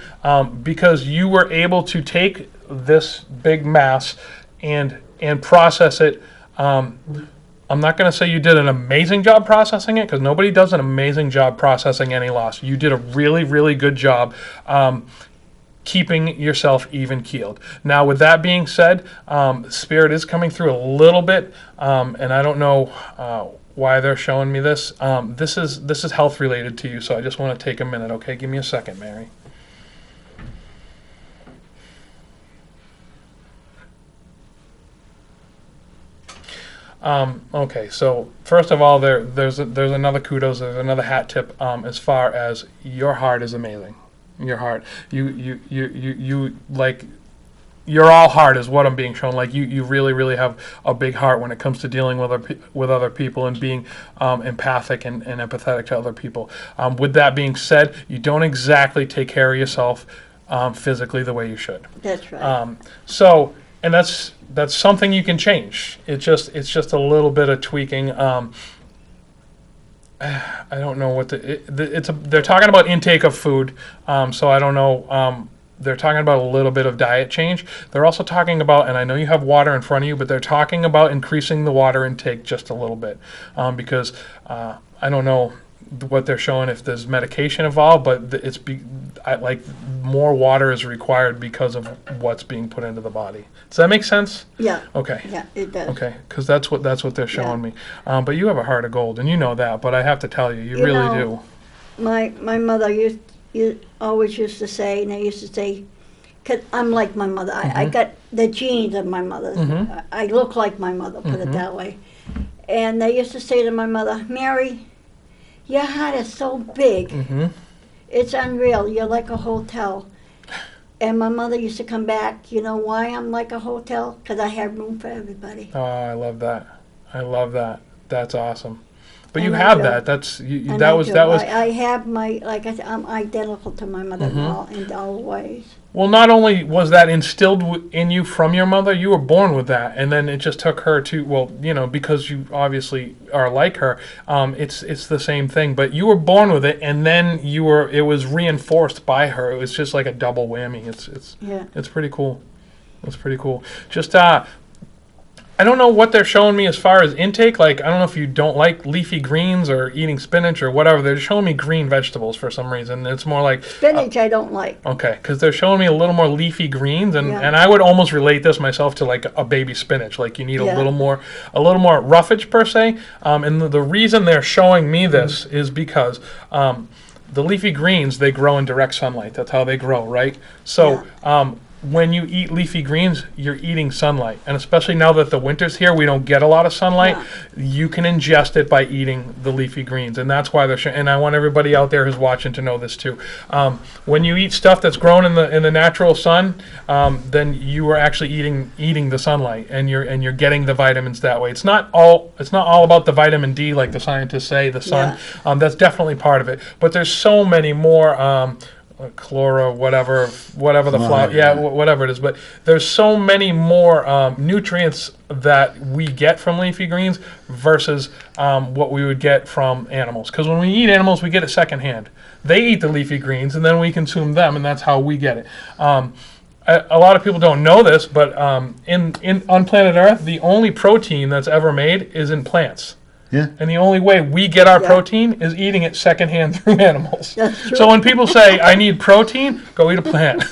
because you were able to take this big mass and process it. I'm not going to say you did an amazing job processing it, because nobody does an amazing job processing any loss. You did a really, really good job keeping yourself even keeled. Now, with that being said, Spirit is coming through a little bit, and I don't know why they're showing me this. This is health related to you, so I just want to take a minute. Okay, give me a second, Mary. Okay, so first of all, there's another kudos, there's another hat tip as far as your heart is amazing. Your heart, you like, you're all heart is what I'm being shown. Like you really, really have a big heart when it comes to dealing with other people and being empathic and empathetic to other people. With that being said, you don't exactly take care of yourself physically the way you should. That's right. And that's something you can change. It's just a little bit of tweaking. I don't know what they're talking about intake of food. So I don't know. They're talking about a little bit of diet change. They're also talking about, and I know you have water in front of you, but they're talking about increasing the water intake just a little bit, because I don't know what they're showing if there's medication involved, but like more water is required because of what's being put into the body. Does that make sense? Yeah. Okay. Yeah, it does. Okay, because that's what they're showing me. But you have a heart of gold, and you know that. But I have to tell you, you really do. My mother always used to say, and I used to say, because I'm like my mother. I got the genes of my mother. I look like my mother, put it that way. And they used to say to my mother, Mary, your heart is so big. It's unreal. You're like a hotel. And my mother used to come back. You know why I'm like a hotel? Because I have room for everybody. Oh, I love that. I love that. That's awesome. But you And I have do. that. That's you, And that I was do. that was. I have my, like I said, I'm identical to my mother in all ways. Well, not only was that instilled in you from your mother, you were born with that, and then it just took her to, well, because you obviously are like her, it's the same thing, but you were born with it, and then it was reinforced by her. It was just like a double whammy. It's pretty cool. It's pretty cool. Just I don't know what they're showing me as far as intake. Like, I don't know if you don't like leafy greens or eating spinach or whatever. They're showing me green vegetables for some reason. It's more like Spinach I don't like. okay, because they're showing me a little more leafy greens, and Yeah. I would almost relate this myself to like a baby spinach. Like you need Yeah. a little more roughage per se. And the reason they're showing me this is because the leafy greens, they grow in direct sunlight. That's how they grow, right? So when you eat leafy greens, you're eating sunlight. And especially now that the winter's here, we don't get a lot of sunlight. Yeah. You can ingest it by eating the leafy greens. And that's why and I want everybody out there who's watching to know this too. When you eat stuff that's grown in the natural sun, then you are actually eating the sunlight, and you're getting the vitamins that way. It's not all about the vitamin D like the scientists say, the sun. Yeah. That's definitely part of it. But there's so many more chloro, whatever the flower, whatever it is. But there's so many more nutrients that we get from leafy greens versus what we would get from animals. Because when we eat animals, we get it secondhand. They eat the leafy greens, and then we consume them, and that's how we get it. a lot of people don't know this, but on planet Earth, the only protein that's ever made is in plants. Yeah. And the only way we get our Yeah. protein is eating it secondhand through animals. That's true. So when people say, I need protein, go eat a plant.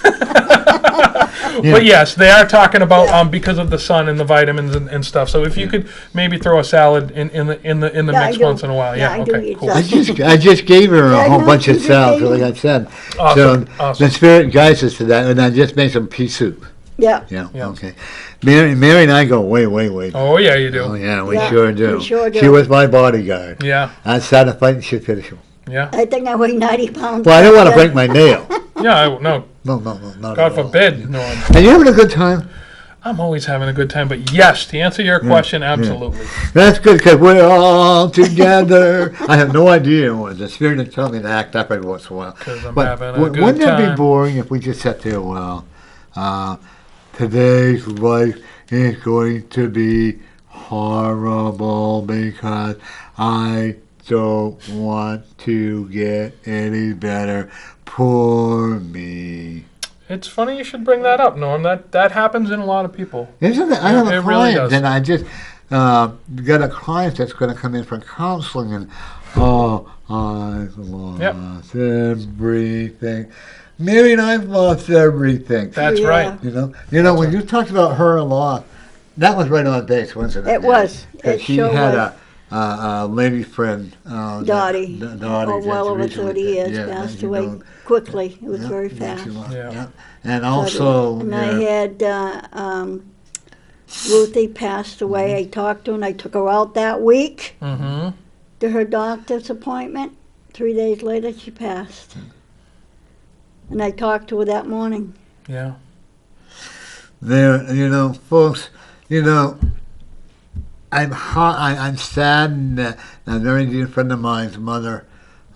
But yes, they are talking about because of the sun and the vitamins and stuff. So if you could maybe throw a salad in the Yeah, I mix do. once in a while. Yeah, Yeah, I do okay, eat cool. salad. I just gave her Yeah, a I whole know, bunch of you did, salad, baby. like I said. Awesome, So awesome. the spirit guides us to that, and I just made some pea soup. Yeah. Yeah, Yeah. okay. Mary and I go way, way, way. Oh, yeah, you Oh, do. yeah, we Yeah, sure do. we sure do. She was my bodyguard. Yeah, I started fighting, she'd finish him. yeah. I think I weigh 90 pounds. Well, I don't want to break my nail. Yeah, no, No, not God at all. forbid. No, Are you having a good time? I'm always having a good time. But yes, to answer your question, absolutely. That's good, because we're all together. I have no idea what the spirit is telling me to act up every once in a while. 'Cause I'm But having a good wouldn't that be time. boring if we just sat there, today's life is going to be horrible because I don't want to get any better. Poor me. It's funny you should bring that up, Norm. That happens in a lot of people. Isn't it? I have It a really client, does. and I just got a client that's going to come in for counseling, and I've lost everything. Mary and I've lost everything. That's Yeah. right. You know, when you talked about her a lot, that was right on base, wasn't it? It was. Because It she sure had was. a lady friend. Dottie. Dottie. Oh, well that's over recently 30 years, yeah, passed you away know, quickly. It was yeah, very yeah, fast. she was, Yeah. yeah. And also, And I had Ruthie passed away. Mm-hmm. I talked to her and I took her out that week Mm-hmm. to her doctor's appointment. 3 days later, she passed. And I talked to her that morning. Yeah. there, folks, I'm saddened that a very dear friend of mine's mother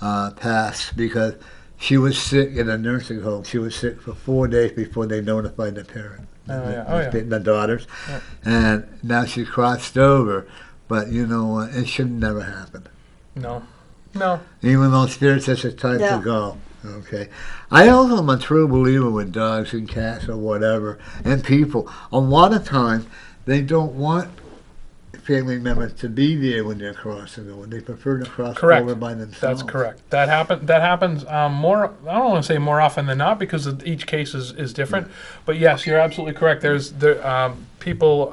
passed because she was sick in a nursing home. She was sick for 4 days before they notified the parent, the daughters, Yeah. and now she crossed over. But you know what? It should never happen. No. Even though Spirit says it's time Yeah. to go. Okay. I also am a true believer with dogs and cats or whatever, and people. A lot of times, they don't want family members to be there when they're crossing over. They prefer to cross Correct. over by themselves. That's correct. That happens more. I don't want to say more often than not because each case is different. But yes, you're absolutely correct. There's people.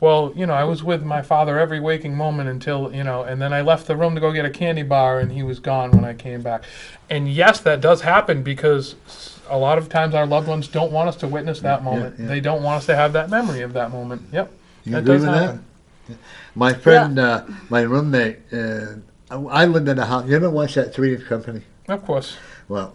Well, I was with my father every waking moment until and then I left the room to go get a candy bar, and he was gone when I came back. And yes, that does happen because a lot of times our loved ones don't want us to witness that moment. yeah. They don't want us to have that memory of that moment. Yep, You that agree does with happen. that? My friend, my roommate, I lived in a house. You ever watch that 3-inch Company? Of course. Well,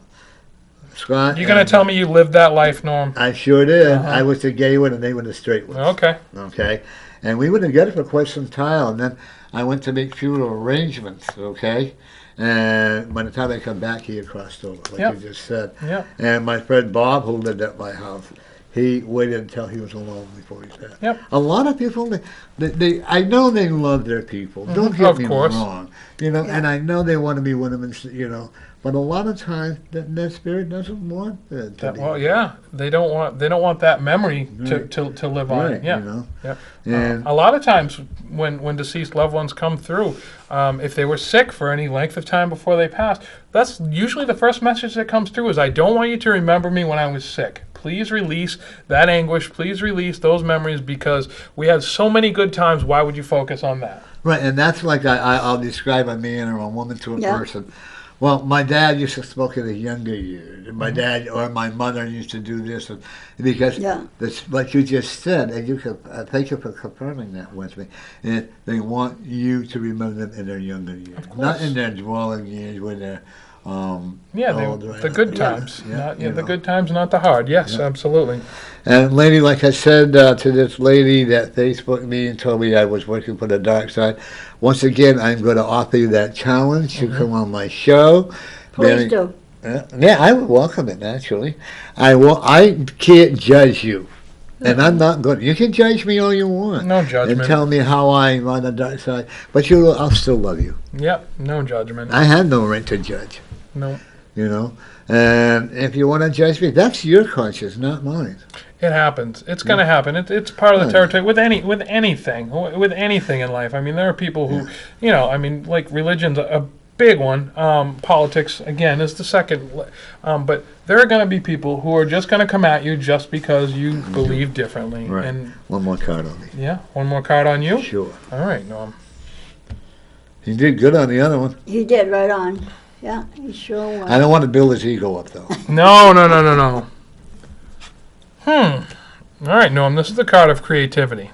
Scott. You're gonna tell me you lived that life, Norm? I sure did. Uh-huh. I was the gay one, and they were the straight ones. Okay. Okay, and we were together for quite some time, and then I went to make funeral arrangements, okay, and by the time I come back, he had crossed over, like Yep. you just said. Yeah. And my friend Bob, who lived at my house, he waited until he was alone before he passed. Yep. A lot of people, I know they love their people. Don't get Of me course. wrong, and I know they want to be with them, and but a lot of times that spirit doesn't want that to be. Well, yeah, they don't want that memory Right. to live on. Right, Yeah. Yep. And A lot of times when deceased loved ones come through, if they were sick for any length of time before they passed, that's usually the first message that comes through is, I don't want you to remember me when I was sick. Please release that anguish. Please release those memories because we had so many good times. Why would you focus on that? right, and that's like I'll describe a man or a woman to a Yeah. person. Well, my dad used to smoke in his younger years. And my dad or my mother used to do this, because Yeah. that's like you just said, and you can thank you for confirming that with me. And they want you to remember them in their younger years, not in their dwelling years when they're older. The good Yeah. times. Yeah, Not, you the know. good times, not the hard. Yes, absolutely. And lady, like I said to this lady that Facebooked me and told me I was working for the dark side, once again, I'm going to offer you that challenge to come on my show. Please do. Yeah, I would welcome it, actually. I can't judge you. And I'm not going to. You can judge me all you want. No judgment. And tell me how I'm on the dark side. But I'll still love you. Yep, no judgment. I have no right to judge. No. you know. And if you want to judge me, that's your conscience, not mine. It happens. It's going to happen. It's part of the territory with anything in life. I mean, there are people who, like religion's a big one. Politics again is the second, but there are going to be people who are just going to come at you just because you believe differently. Right. And one more card on me. Yeah, one more card on you. Sure. All right, Norm. You did good on the other one. You did right on. Yeah, you sure was. I don't want to build his ego up, though. No. All right, Norm. This is the card of creativity.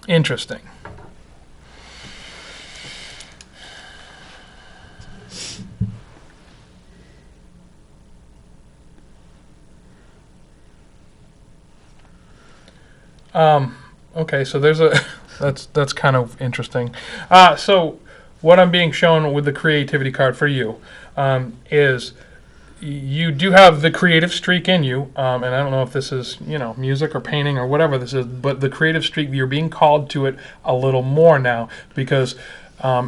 Interesting. Okay, so there's a that's kind of interesting. So what I'm being shown with the creativity card for you is you do have the creative streak in you, and I don't know if this is music or painting or whatever this is, but the creative streak, you're being called to it a little more now because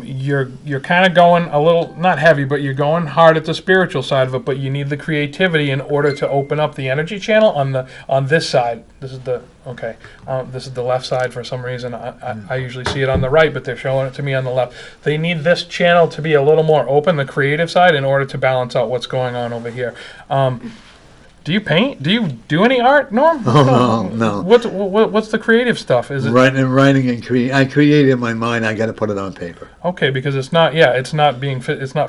you're kind of going a little, not heavy, but you're going hard at the spiritual side of it, but you need the creativity in order to open up the energy channel on this side. This is the left side for some reason. I usually see it on the right, but they're showing it to me on the left. They need this channel to be a little more open, the creative side, in order to balance out what's going on over here. Do you paint? Do you do any art, Norm? Oh, no. What's the creative stuff? Is it writing and I create in my mind. I got to put it on paper. Okay, because it's not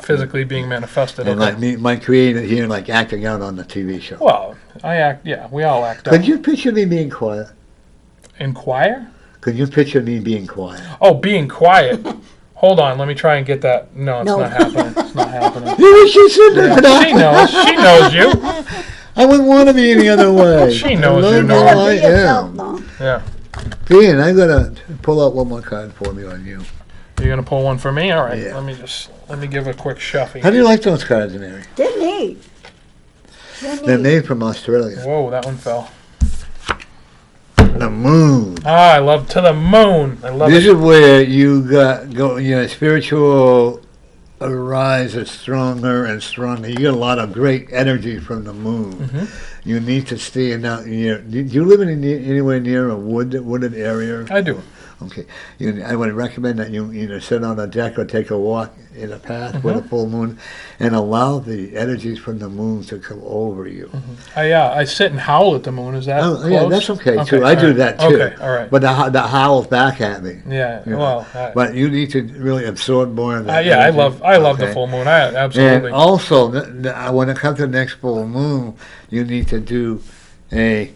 physically being manifested. And okay. my creating here, like acting out on the TV show. Well, I act. Yeah, we all act. Could you picture me being quiet? Inquire? Could you picture me being quiet? Oh, being quiet. Hold on, let me try and get that. No, it's not happening. It's not happening. She said that. She knows. She knows you. I wouldn't want to be any other way. She knows I you know. I am. Yeah. Ian, I'm gonna pull out one more card for me on you. You're gonna pull one for me? All right. Yeah. Let me give a quick shuffle. How do you like those cards, Mary? They're neat. They're made from Australia. Whoa, that one fell. The moon. I love to the moon. I love This is where you go. Spiritual rise is stronger and stronger. You get a lot of great energy from the moon. Mm-hmm. You need to stay out near. Do you live anywhere near a wooded area? I do. Okay. I would recommend that you either sit on a deck or take a walk in a path with a full moon and allow the energies from the moon to come over you. Mm-hmm. I sit and howl at the moon. Is that close? Yeah, that's okay too. I do that too. Okay, all right. But the howl's back at me. Yeah, well. But you need to really absorb more of that. I love the full moon. Absolutely. And also, when it comes to the next full moon, you need to do a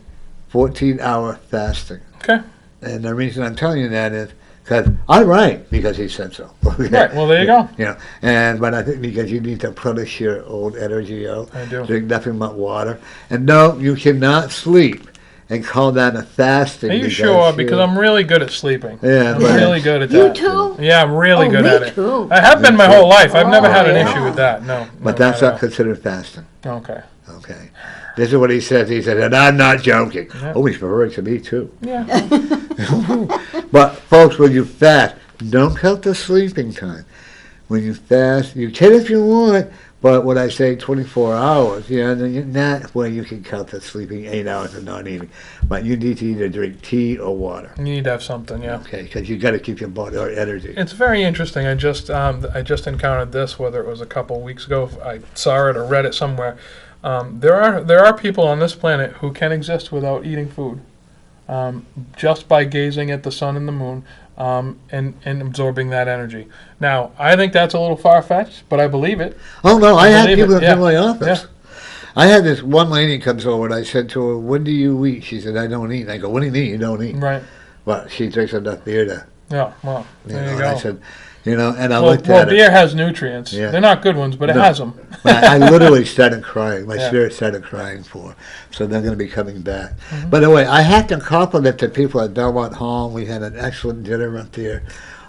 14-hour fasting. Okay. And the reason I'm telling you that is because I write because he said so. Okay? Right. Well, there you go. Yeah. But I think because you need to punish your old energy out. I do. Drink nothing but water. And no, you cannot sleep and call that a fasting. Are you sure? Because I'm really good at sleeping. Yeah. I'm really good at that. You too? Yeah, I'm really good at it. Too. I have been my whole life. I've never had an issue with that. No. But that's not considered fasting. Okay. Okay. This is what he says. He said, and I'm not joking. Yeah. Oh, he's referring to me too. Yeah. But folks, when you fast, don't count the sleeping time. When you fast, you can if you want, but when I say 24 hours, then not where you can count the sleeping 8 hours and not eating. But you need to either drink tea or water. You need to have something, yeah. Okay, because you got to keep your body or energy. It's very interesting. I just encountered this, whether it was a couple weeks ago, I saw it or read it somewhere. There are people on this planet who can exist without eating food, just by gazing at the sun and the moon, and absorbing that energy. Now, I think that's a little far-fetched, but I believe it. Oh no, I had people that in my office. Yeah. I had this one lady comes over and I said to her, "When do you eat?" She said, "I don't eat." And I go, "What do you mean you don't eat?" Right. Well, she drinks enough beer to. Yeah. Well, there you go. And I said, and I looked at Well, beer has nutrients. Yeah. They're not good ones, but it has them. I literally started crying. My spirit started crying for her. So they're going to be coming back. Mm-hmm. By the way, I have to compliment the people at Belmont Hall. We had an excellent dinner up there,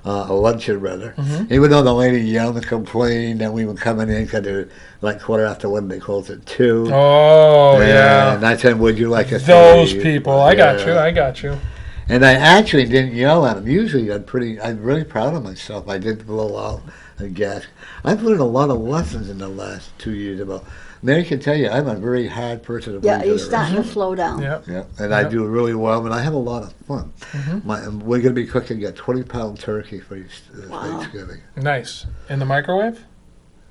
a luncheon rather. Mm-hmm. Even though the lady yelled and complained that we were coming in because they're like 1:15, they closed at 2. Oh, yeah. And I said, would you like a Those people. I got you. And I actually didn't yell at them. Usually I'm really proud of myself. I did blow out gas. I've learned a lot of lessons in the last 2 years about. Mary can tell you, I'm a very hard person to Yeah, believe he's in the rest. starting to slow down. Yeah. Yeah, and I do really well, and I have a lot of fun. We're going to be cooking a 20-pound turkey for Thanksgiving. Nice. In the microwave?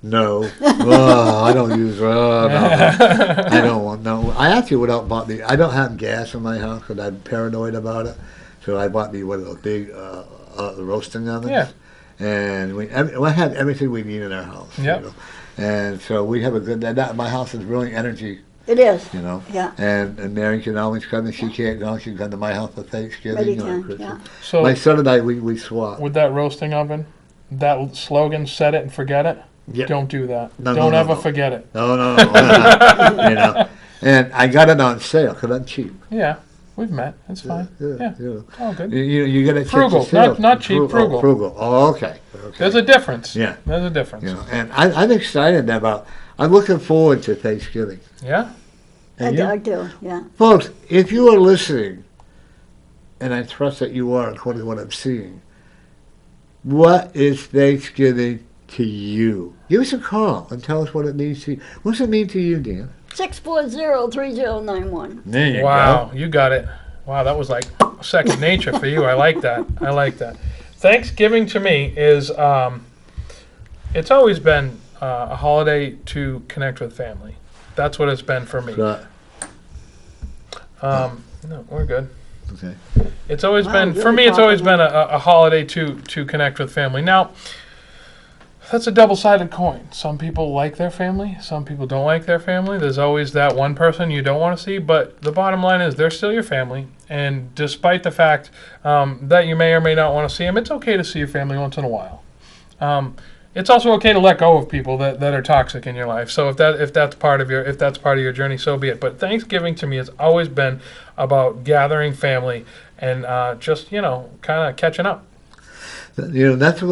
No, I don't use. No, I don't want. No, I actually went out and bought me. I don't have gas in my house because I'm paranoid about it. So I bought me one of those big roasting ovens. Yeah. And we have everything we need in our house. Yep. You know? And so we have a good. My house is really energy. It is. You know. Yeah. And Mary can always come, and she can't go. She can come to my house for Thanksgiving. Many or times, Christmas. yeah. So My son and I, we swap. with that roasting oven, that slogan, set it and forget it, Yeah. don't do that. No, don't no, ever no. forget it. No. You know. And I got it on sale because I'm cheap. Yeah, we've met. It's fine. Yeah, You all good. you got to Frugal, not cheap, frugal. Frugal. Oh, okay. There's a difference. Yeah. There's a difference. You know, and I'm excited about. I'm looking forward to Thanksgiving. Yeah? And you? I do, yeah. Folks, if you are listening, and I trust that you are according to what I'm seeing, what is Thanksgiving to you? Give us a call and tell us what it means to you. What's it mean to you, Dan? 640-3091. There you Wow, you got it. Wow, that was like second nature for you. I like that. I like that. Thanksgiving to me is, it's always been a holiday to connect with family. That's what it's been for me. go. No, we're good. Okay. It's always Wow, been, really for me, it's always been popular. a holiday to connect with family. Now, that's a double-sided coin. Some people like their family. Some people don't like their family. There's always that one person you don't want to see. But the bottom line is they're still your family. And despite the fact that you may or may not want to see them, it's okay to see your family once in a while. It's also okay to let go of people that are toxic in your life. So if that's part of your journey, so be it. But Thanksgiving to me has always been about gathering family and just kind of catching up. You know, that's the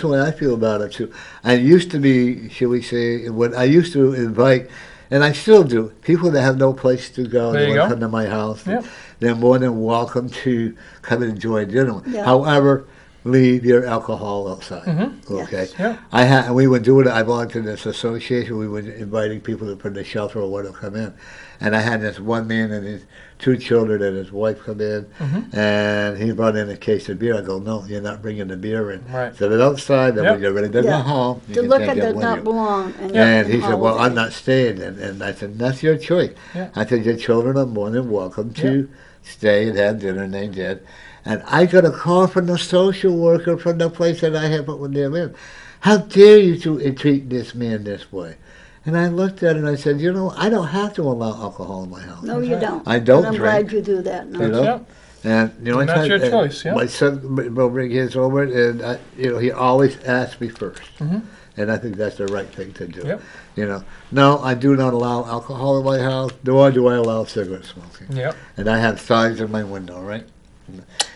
way I feel about it too. I used to be, shall we say, when I used to invite, and I still do, people that have no place to go. There They you want go. to come to my house. Yep. They're more than welcome to come and enjoy dinner. Yeah. However, leave your alcohol outside. Mm-hmm. Okay. Yeah. We would do it. I belonged to this association. We were inviting people to put the shelter or whatever come in, and I had this one man and his 2 children and his wife come in, and he brought in a case of beer. I go, no, you're not bringing the beer in. Right. Set it outside. Then Yep. when you're ready to go Yeah. home, you The can liquor take it does with not you. belong. in And the he said, well, I'm holiday. not staying. And I said, that's your choice. Yeah. I said, your children are more than welcome to stay and have dinner, and they did. And I got a call from the social worker from the place that I had put with them in. How dare you to treat this man this way? And I looked at it and I said, I don't have to allow alcohol in my house. No, you don't. I don't and I'm drink. glad you do that. No. You know? Yep. And And I that's tried- your choice, yeah. My son will bring his over, and he always asks me first, and I think that's the right thing to do. Yep. No, I do not allow alcohol in my house, nor do I allow cigarette smoking. Yep. And I have signs in my window, right?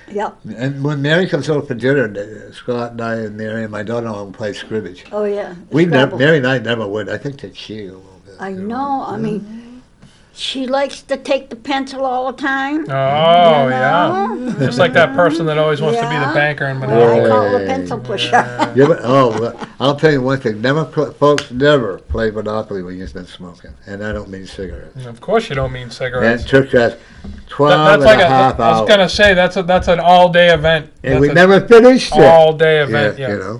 Yep. And when Mary comes over for dinner, Scott and I and Mary and my daughter-in-law play scrimmage. Oh, yeah. We never, Scrabble. Mary and I never win. I think that she a little bit. I know. I mean, she likes to take the pencil all the time. Oh, yeah. Just like that person that always wants to be the Yeah. banker in I Monopoly. call her the pencil pusher. Yeah, but, well, I'll tell you one thing. Folks never play Monopoly when you've been smoking. And I don't mean cigarettes. Of course you don't mean And cigarettes. it took us 12 That's and like a half I was hours. gonna say that's an all-day event. And That's we a never finished it. all-day event. Yeah.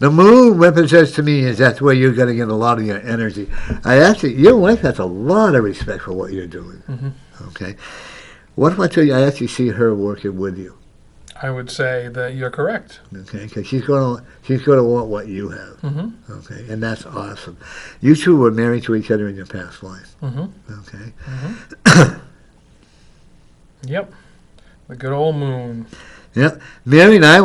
The moon represents to me is that's where you're going to get a lot of your energy. Your wife has a lot of respect for what you're doing. Okay. What if I tell you I actually see her working with you? I would say that you're correct. Okay, because she's going to want what you have. Okay, and that's awesome. You two were married to each other in your past life. Okay. Yep. The good old moon. Yep. Mary and I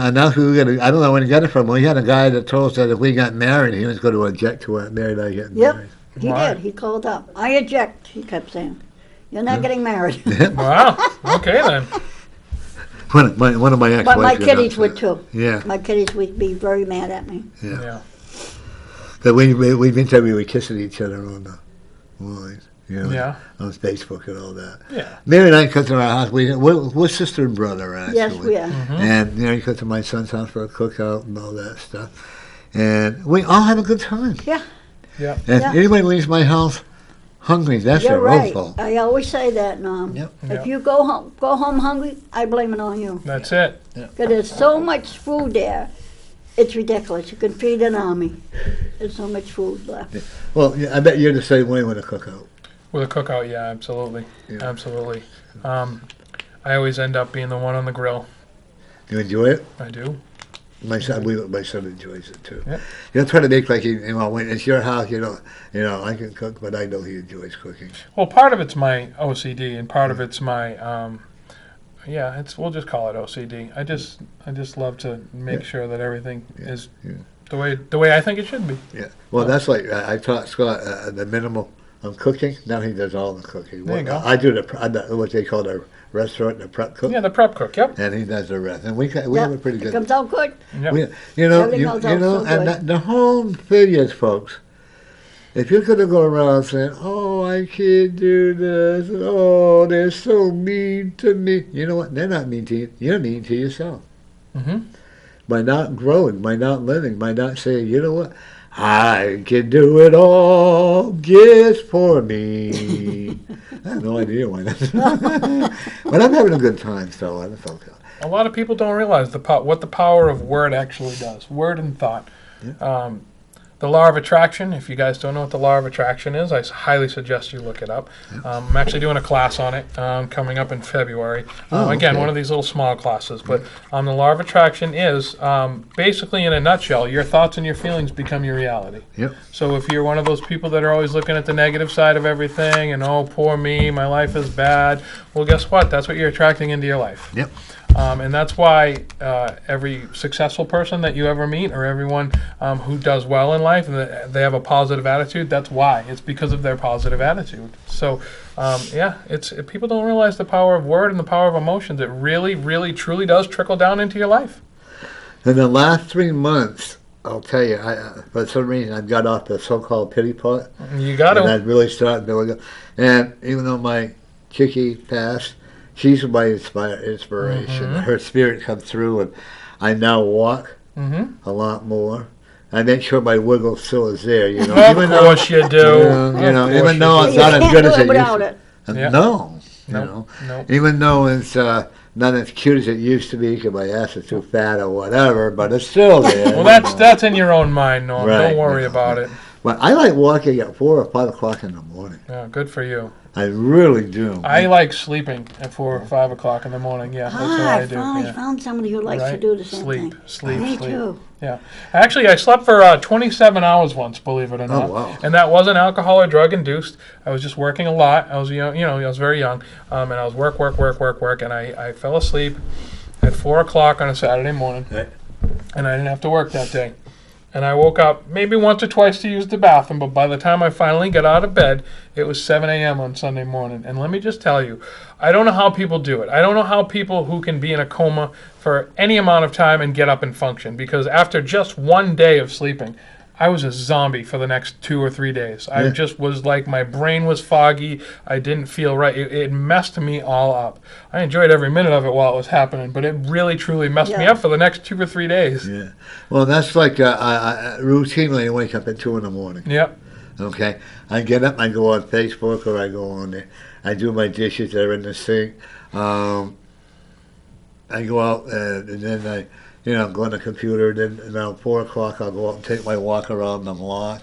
announced we were going to, I don't know where to get it from. We had a guy that told us that if we got married, he was going to object to our Mary and I getting Yep. married. He Why? did. He called up. I object, he kept saying. You're not getting married. Wow. Okay then. One of my ex-wives. But my got kiddies upset. would too. Yeah. My kiddies would be very mad at me. Yeah. But we've been telling we were kissing each other on the line, Yeah. on Facebook and all that. Yeah. Mary and I come to our house. We're sister and brother, actually. Yes, we are. And Mary comes to my son's house for a cookout and all that stuff. and we all have a good time. Yeah. Yeah. And Yeah. if anybody leaves my house hungry, that's You're their own right. fault. I always say that, Norm. Yep. Yep. If you go home hungry, I blame it on you. That's it. Because there's so much food there, it's ridiculous. You can feed an army. There's so much food left. Well, yeah, I bet you're the same way with a cookout. With a cookout, yeah, absolutely. Yeah. Absolutely. I always end up being the one on the grill. You enjoy it? I do. My son enjoys it too. Yep. You don't try to make like when it's your house. I can cook, but I know he enjoys cooking. Well, part of it's my OCD, and part of it's my, we'll just call it OCD. I just love to make sure that everything is the way I think it should be. Yeah. Well, that's like I taught Scott the minimal of cooking. Now he does all the cooking. There you go. I do what they call the restaurant, the prep cook. Yeah, the prep cook. Yep. And he does the rest, and we have a pretty It good. comes out good. Yep. Everything comes out so and good. the whole thing is, folks, if you're going to go around saying, "Oh, I can't do this," and, "Oh, they're so mean to me," you know what? They're not mean to you. You're mean to yourself. Mm-hmm. By not growing, by not living, by not saying, "You know what? I can do it all just for me." I have no idea why that's. But I'm having a good time, so I felt good. A lot of people don't realize what the power of word actually does. Word and thought. Yeah. The law of attraction, if you guys don't know what the law of attraction is, I highly suggest you look it up. I'm actually doing a class on it coming up in February. Again, okay. one of these little small classes. But the law of attraction is basically, in a nutshell, your thoughts and your feelings become your reality. Yep. So if you're one of those people that are always looking at the negative side of everything and, oh, poor me, my life is bad, well, guess what? That's what you're attracting into your life. Yep. And that's why every successful person that you ever meet, or everyone who does well in life, and they have a positive attitude, that's why. It's because of their positive attitude. So, people don't realize the power of word and the power of emotions. It really, really, truly does trickle down into your life. In the last 3 months, I'll tell you, for some reason, I got off the so-called pity pot. You got And I to. really started building up. And even though my chickie passed, she's my inspiration. Mm-hmm. Her spirit comes through, and I now walk a lot more. I make sure my wiggle still is there. You know, Of even course you do. though, even though it's You not as can't good do as it it without used it. to. Yeah. No, Nope. even though it's not as cute as it used to be because my ass is too fat or whatever, but it's still there. Well, that's in your own mind, Norm. Right, Don't worry yeah. about it. But I like walking at 4 or 5 o'clock in the morning. Yeah, good for you. I really do. I like sleeping at 4 or 5 o'clock in the morning. Yeah, that's what I I do. finally Yeah. found somebody who likes to Right? do the same Sleep, thing. sleep, Me sleep. too. Yeah. Actually, I slept for 27 hours once, believe it or not. wow. And that wasn't alcohol or drug induced. I was just working a lot. I was young, I was very young, and I was work, and I fell asleep at 4 o'clock on a Saturday morning, Right. and I didn't have to work that day. And I woke up maybe once or twice to use the bathroom, but by the time I finally got out of bed, it was 7 a.m. on Sunday morning. And let me just tell you, I don't know how people do it. I don't know how people who can be in a coma for any amount of time and get up and function, because after just one day of sleeping, I was a zombie for the next 2 or 3 days. I just was like, my brain was foggy. I didn't feel right. It messed me all up. I enjoyed every minute of it while it was happening, but it really, truly messed me Yeah. up for the next 2 or 3 days. Yeah. Well, that's like I routinely I wake up at 2 in the morning. Yep. Okay. I get up, I go on Facebook, or I go on there. I do my dishes. They're in the sink. I go out and then I go on the computer. Then around 4 o'clock, I'll go out and take my walk around the block.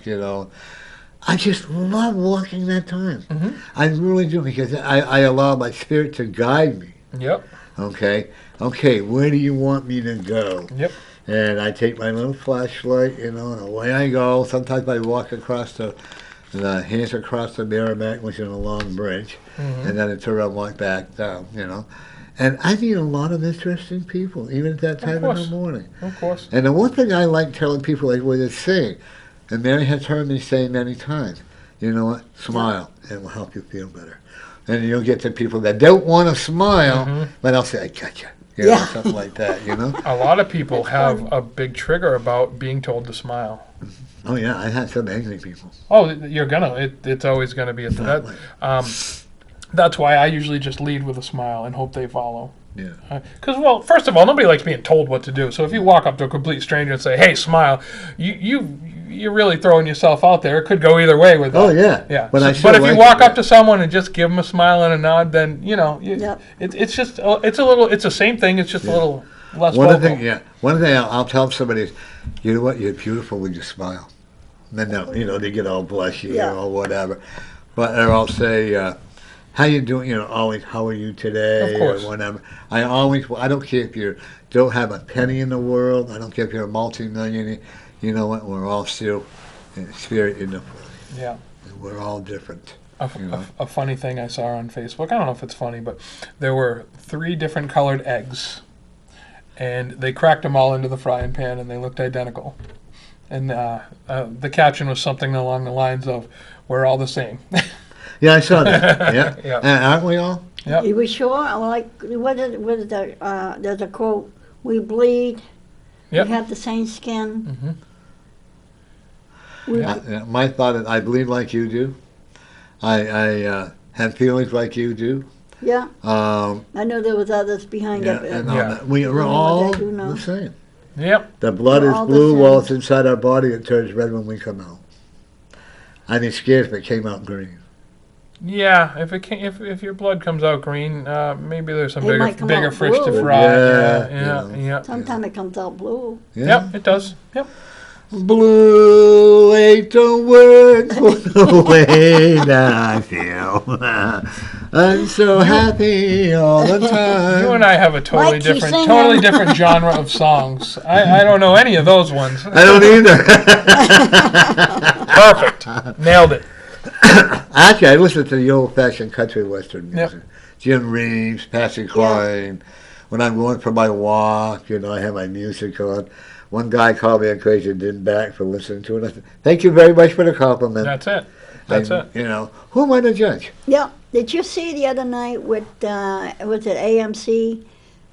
I just love walking that time. Mm-hmm. I really do, because I allow my spirit to guide me. Yep. Okay, where do you want me to go? Yep. And I take my little flashlight, and away I go. Sometimes I walk across the hands across the Merrimack, which is a long bridge, and then I turn around and walk back down, And I meet a lot of interesting people, even at that time in the morning. Of course. And the one thing I like telling people, like what it's saying, and Mary has heard me say many times, you know what? Smile. It will help you feel better. And you'll get to people that don't want to smile, but I'll say, I got you. Something like that, A lot of people have a big trigger about being told to smile. Oh, yeah, I had some angry people. Oh, you're gonna. It's always gonna be that. That's why I usually just lead with a smile and hope they follow. Yeah. Because, well, first of all, nobody likes being told what to do. So if you walk up to a complete stranger and say, "Hey, smile," you're really throwing yourself out there. It could go either way with that. Oh, yeah. Yeah. But But if you walk up to someone and just give them a smile and a nod, then Yep. it's just it's the same thing. It's just a little less One vocal. thing I'll tell somebody is, you know what, you're beautiful when you smile. And then they get all blushy or whatever. But I'll say, how you doing? Always, how are you today? Of course. Or whatever. I don't care if you don't have a penny in the world. I don't care if you're a multi-millionaire. You know what? We're all still in spirit in the. Yeah. We're all different. A funny thing I saw on Facebook, I don't know if it's funny, but there were 3 different colored eggs, and they cracked them all into the frying pan, and they looked identical. And the caption was something along the lines of, "We're all the same." Yeah, I saw that. Yeah. Yeah. Aren't we all? Yep. Are we sure? Like, what is that? There's a quote, we bleed, Yep. we have the same skin. Mm-hmm. My thought is, I bleed like you do. I have feelings like you do. Yeah, I I know there was others behind it. and Yeah. we're what all they do know. the same. Yep. The blood We're is all the blue same. while it's inside our body. It turns red when we come out. I'd be scared if it came out green. Yeah. If your blood comes out green, maybe there's some It might come bigger out fish to blue. fry. Yeah, Yeah. Sometimes it comes out blue. Yeah. Yep. It does. Yep. Blue ain't the word for the way that I feel. I'm so happy all the time. You and I have a totally Mike, keep singing. different genre of songs. I don't know any of those ones. I don't either. Perfect. Nailed it. Actually, I listen to the old-fashioned country western Yep. music. Jim Reeves, Patsy Cline. When I'm going for my walk, I have my music on. One guy called me a crazy dinbag for listening to it. I said, "Thank you very much for the compliment." That's it. That's it. Who am I to judge? Yeah. Did you see the other night with, was it AMC?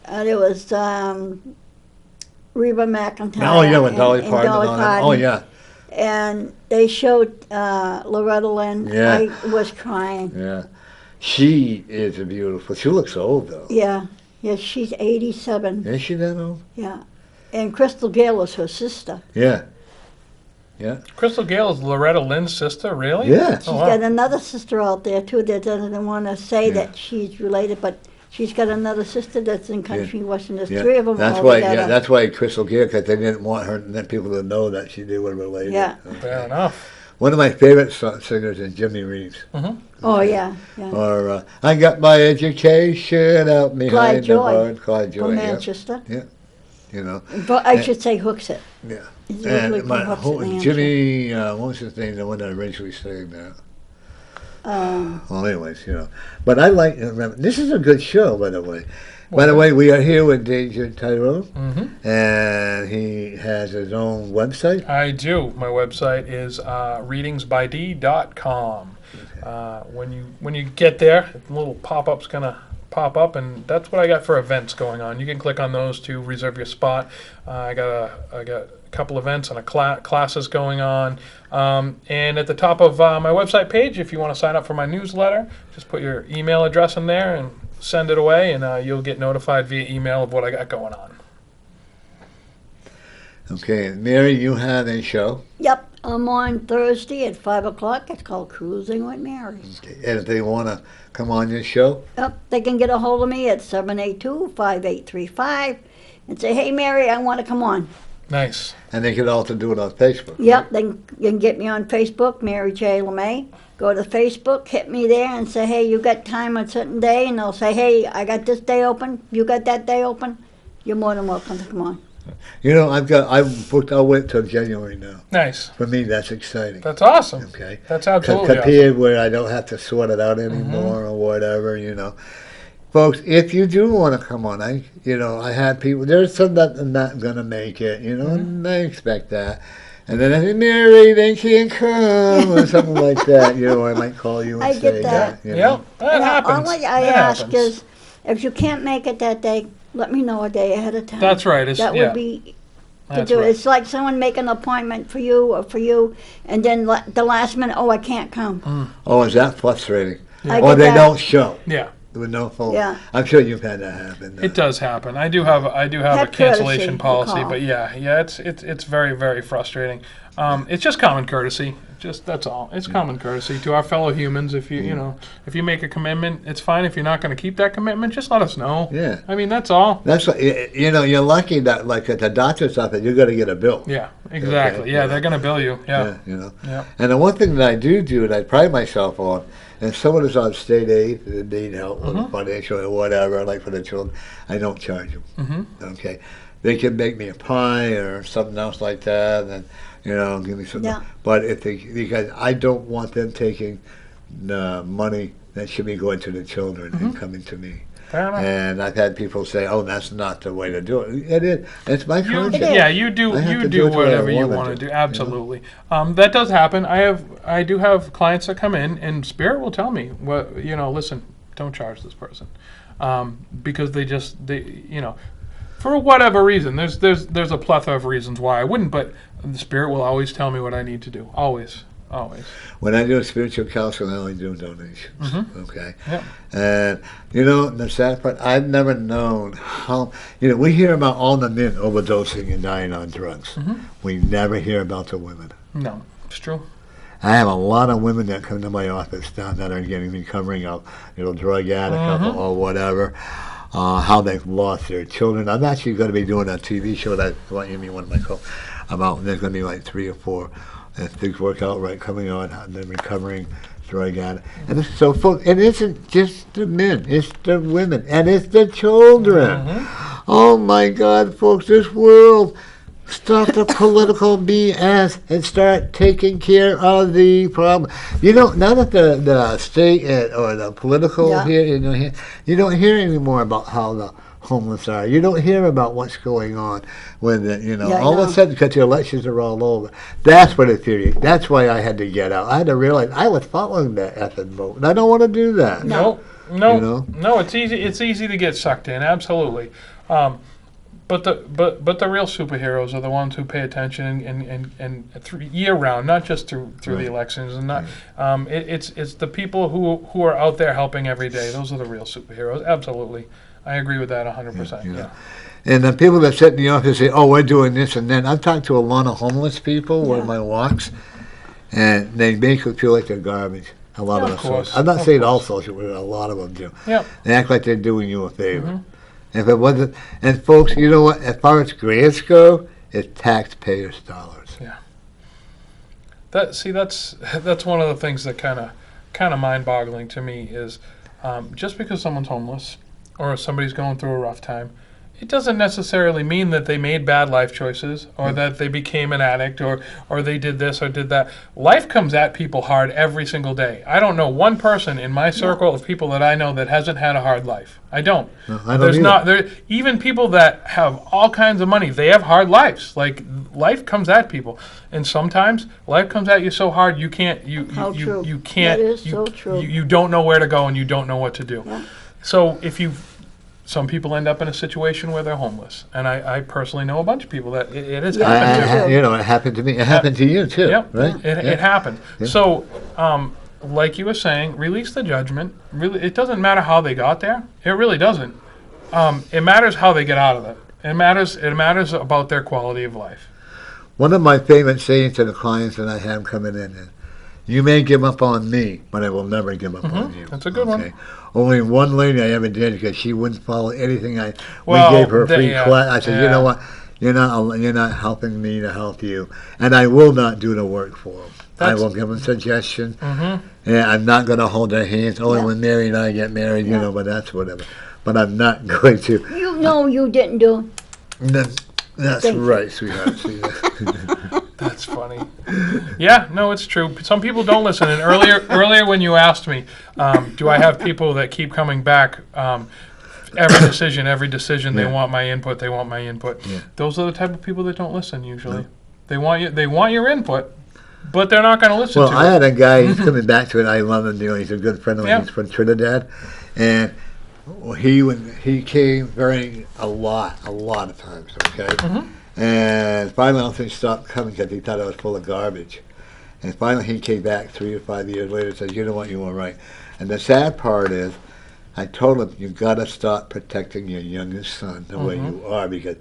There was Reba McEntire. Oh, yeah, with Dolly and Parton. Dolly and all that. Oh, Parton. yeah. And they showed Loretta Lynn. Yeah. I was crying. Yeah. She is a beautiful. She looks old, though. Yeah. Yeah, she's 87. Is she that old? Yeah. And Crystal Gale is her sister. Yeah. Crystal Gale is Loretta Lynn's sister, really? Yeah. She's Oh, wow. got another sister out there, too, that doesn't want to say Yeah. that she's related, but she's got another sister that's in country western. There's Yeah. 3 of them That's all why. together. Yeah, that's why Crystal Gale, because they didn't want people to know that they were related. Yeah. Fair enough. One of my favorite singers is Jimmy Reeves. Oh, yeah. Or I got my education out behind Clyde the Joy. barn. Clyde Joy. From Yeah. Manchester. You But I should say Hooksett. Yeah. He's originally And from my Hooksett, New Hampshire. Jimmy, what was his name? The one that originally sang that. Well, anyways, But I like. Remember, this is a good show, by the way. By the way, we are here with Danger Tyrone, and he has his own website. I do. My website is readingsbyd.com. When you get there, a little pop-up's gonna pop up, and that's what I got for events going on. You can click on those to reserve your spot. I got a couple events and classes going on. And at the top of my website page, if you want to sign up for my newsletter, just put your email address in there and send it away, and you'll get notified via email of what I got going on. Okay, Mary, you have a show. Yep, I'm on Thursday at 5 o'clock. It's called Cruising with Mary. And if they want to come on your show, Yep, they can get a hold of me at 782-5835 and say, "Hey, Mary, I want to come on." Nice. and they can also do it on Facebook. Yep, you can get me on Facebook, Mary J. LeMay. Go to Facebook, hit me there, and say, "Hey, you got time on a certain day?" And they'll say, "Hey, I got this day open. You got that day open." You're more than welcome to come on. You know, I've booked. I'll wait till January now. Nice. For me, that's exciting. That's awesome. Okay. That's absolutely Compared where I don't have to sort it out anymore or whatever, you know. Folks, if you do want to come on, I had people. There's some that are not gonna make it, and I expect that. And then I say, "Mary, they can't come," or something like that. I might call you and I say get that. Yep, that And happens. All I That ask happens. is, if you can't make it that day, let me know a day ahead of time. That's right. That would be to That's do it. right. It's like someone making an appointment for you, and then the last minute, "Oh, I can't come." Oh, is that frustrating? I or get they that. don't show Yeah. with no phone. Yeah. I'm sure you've had that happen. It does happen. I do have a Have cancellation courtesy, policy, call. but it's very, very frustrating. It's just common courtesy. Just that's all. It's common courtesy to our fellow humans. If if you make a commitment, it's fine. If you're not going to keep that commitment, just let us know. Yeah. I mean, that's all. That's what, you're lucky that like at the doctor's office you're going to get a bill. Yeah, exactly. Okay, Yeah, yeah. they're going to bill you. Yeah. Yeah. And the one thing that I do and I pride myself on, if someone is on state aid and they need help, Mm-hmm. financial or whatever, like for the children, I don't charge them. Mm-hmm. Okay, they can make me a pie or something else like that, and give me some. Yeah. But because I don't want them taking the money that should be going to the children and coming to me. Fair enough. And I've had people say, "Oh, that's not the way to do it." It is. It's my conscience. Yeah, you do I have you to do do what I whatever you wanna want to do, do. Absolutely. That does happen. I do have clients that come in and Spirit will tell me, listen, don't charge this person. Because they for whatever reason, there's a plethora of reasons why I wouldn't, but the Spirit will always tell me what I need to do. Always. When I do spiritual counseling, I only do donations. Okay. Yep. And the sad part, I've never known how. We hear about all the men overdosing and dying on drugs. We never hear about the women. No, it's true. I have a lot of women that come to my office now that are getting recovering of, drug addict or whatever. How they've lost their children. I'm actually going to be doing a TV show that I want you to meet one of my about. There's going to be like 3 or 4, if things work out right, coming on. The recovering drug addict, and so folks, it isn't just the men; it's the women and it's the children. Oh my God, folks! This world. Stop the political BS and start taking care of the problem. Now that the state or the political here, you don't hear anymore about how the homeless are. You don't hear about what's going on when all of a sudden, because the elections are all over. That's what it's doing. That's why I had to get out. I had to realize I was following that effing vote, and I don't want to do that. No. It's easy. It's easy to get sucked in. Absolutely. But the real superheroes are the ones who pay attention and year round, not just through the elections, and not it's the people who are out there helping every day. Those are the real superheroes. Absolutely, I agree with that 100%. Yeah. And the people that sit in the office say, "Oh, we're doing this and then." I've talked to a lot of homeless people with my walks, and they make it feel like they're garbage. A lot of of the course. social. I'm not saying all social, but a lot of them do. Yep. They act like they're doing you a favor. If it wasn't, and folks, you know what? As far as grants go, it's taxpayers' dollars. Yeah. That's one of the things that kind of mind-boggling to me is just because someone's homeless or somebody's going through a rough time, it doesn't necessarily mean that they made bad life choices or that they became an addict or they did this or did that. Life comes at people hard every single day. I don't know one person in my circle of people that I know that hasn't had a hard life. I don't. No, I don't either. Even people that have all kinds of money, they have hard lives. Like life comes at people, and sometimes life comes at you so hard you can't. You can't. That is so true. You don't know where to go and you don't know what to do. Yeah. So some people end up in a situation where they're homeless, and I personally know a bunch of people that it has happened to. It happened to me. It happened to you too, Yep. right? It happened. Yeah. So, like you were saying, release the judgment. Really, it doesn't matter how they got there. It really doesn't. It matters how they get out of it. It matters about their quality of life. One of my favorite sayings to the clients that I have coming in is, "You may give up on me, but I will never give up on you." That's a good one. Only one lady I ever did because she wouldn't follow anything we Well, gave her a free yeah, class. I said, yeah. "You know what? You're not helping me to help you, and I will not do the work for them. I will give them suggestions, and I'm not going to hold their hands. Only when Mary and I get married, but that's whatever. But I'm not going to." You know you didn't do. That's right, sweetheart. That's funny. Yeah, no, it's true. Some people don't listen. And earlier when you asked me, do I have people that keep coming back? Every decision, they want my input. Yeah. Those are the type of people that don't listen usually. Yeah. They want your input, but they're not going to listen to it. Well, I had a guy, he's coming back to it. I love him. He's a good friend of mine. Yeah. He's from Trinidad. And he came a lot of times, okay? And finally, I think he stopped coming because he thought I was full of garbage. And finally, he came back 3 or 5 years later and said, "You know what, you were right." And the sad part is, I told him, you got to start protecting your youngest son the way you are, because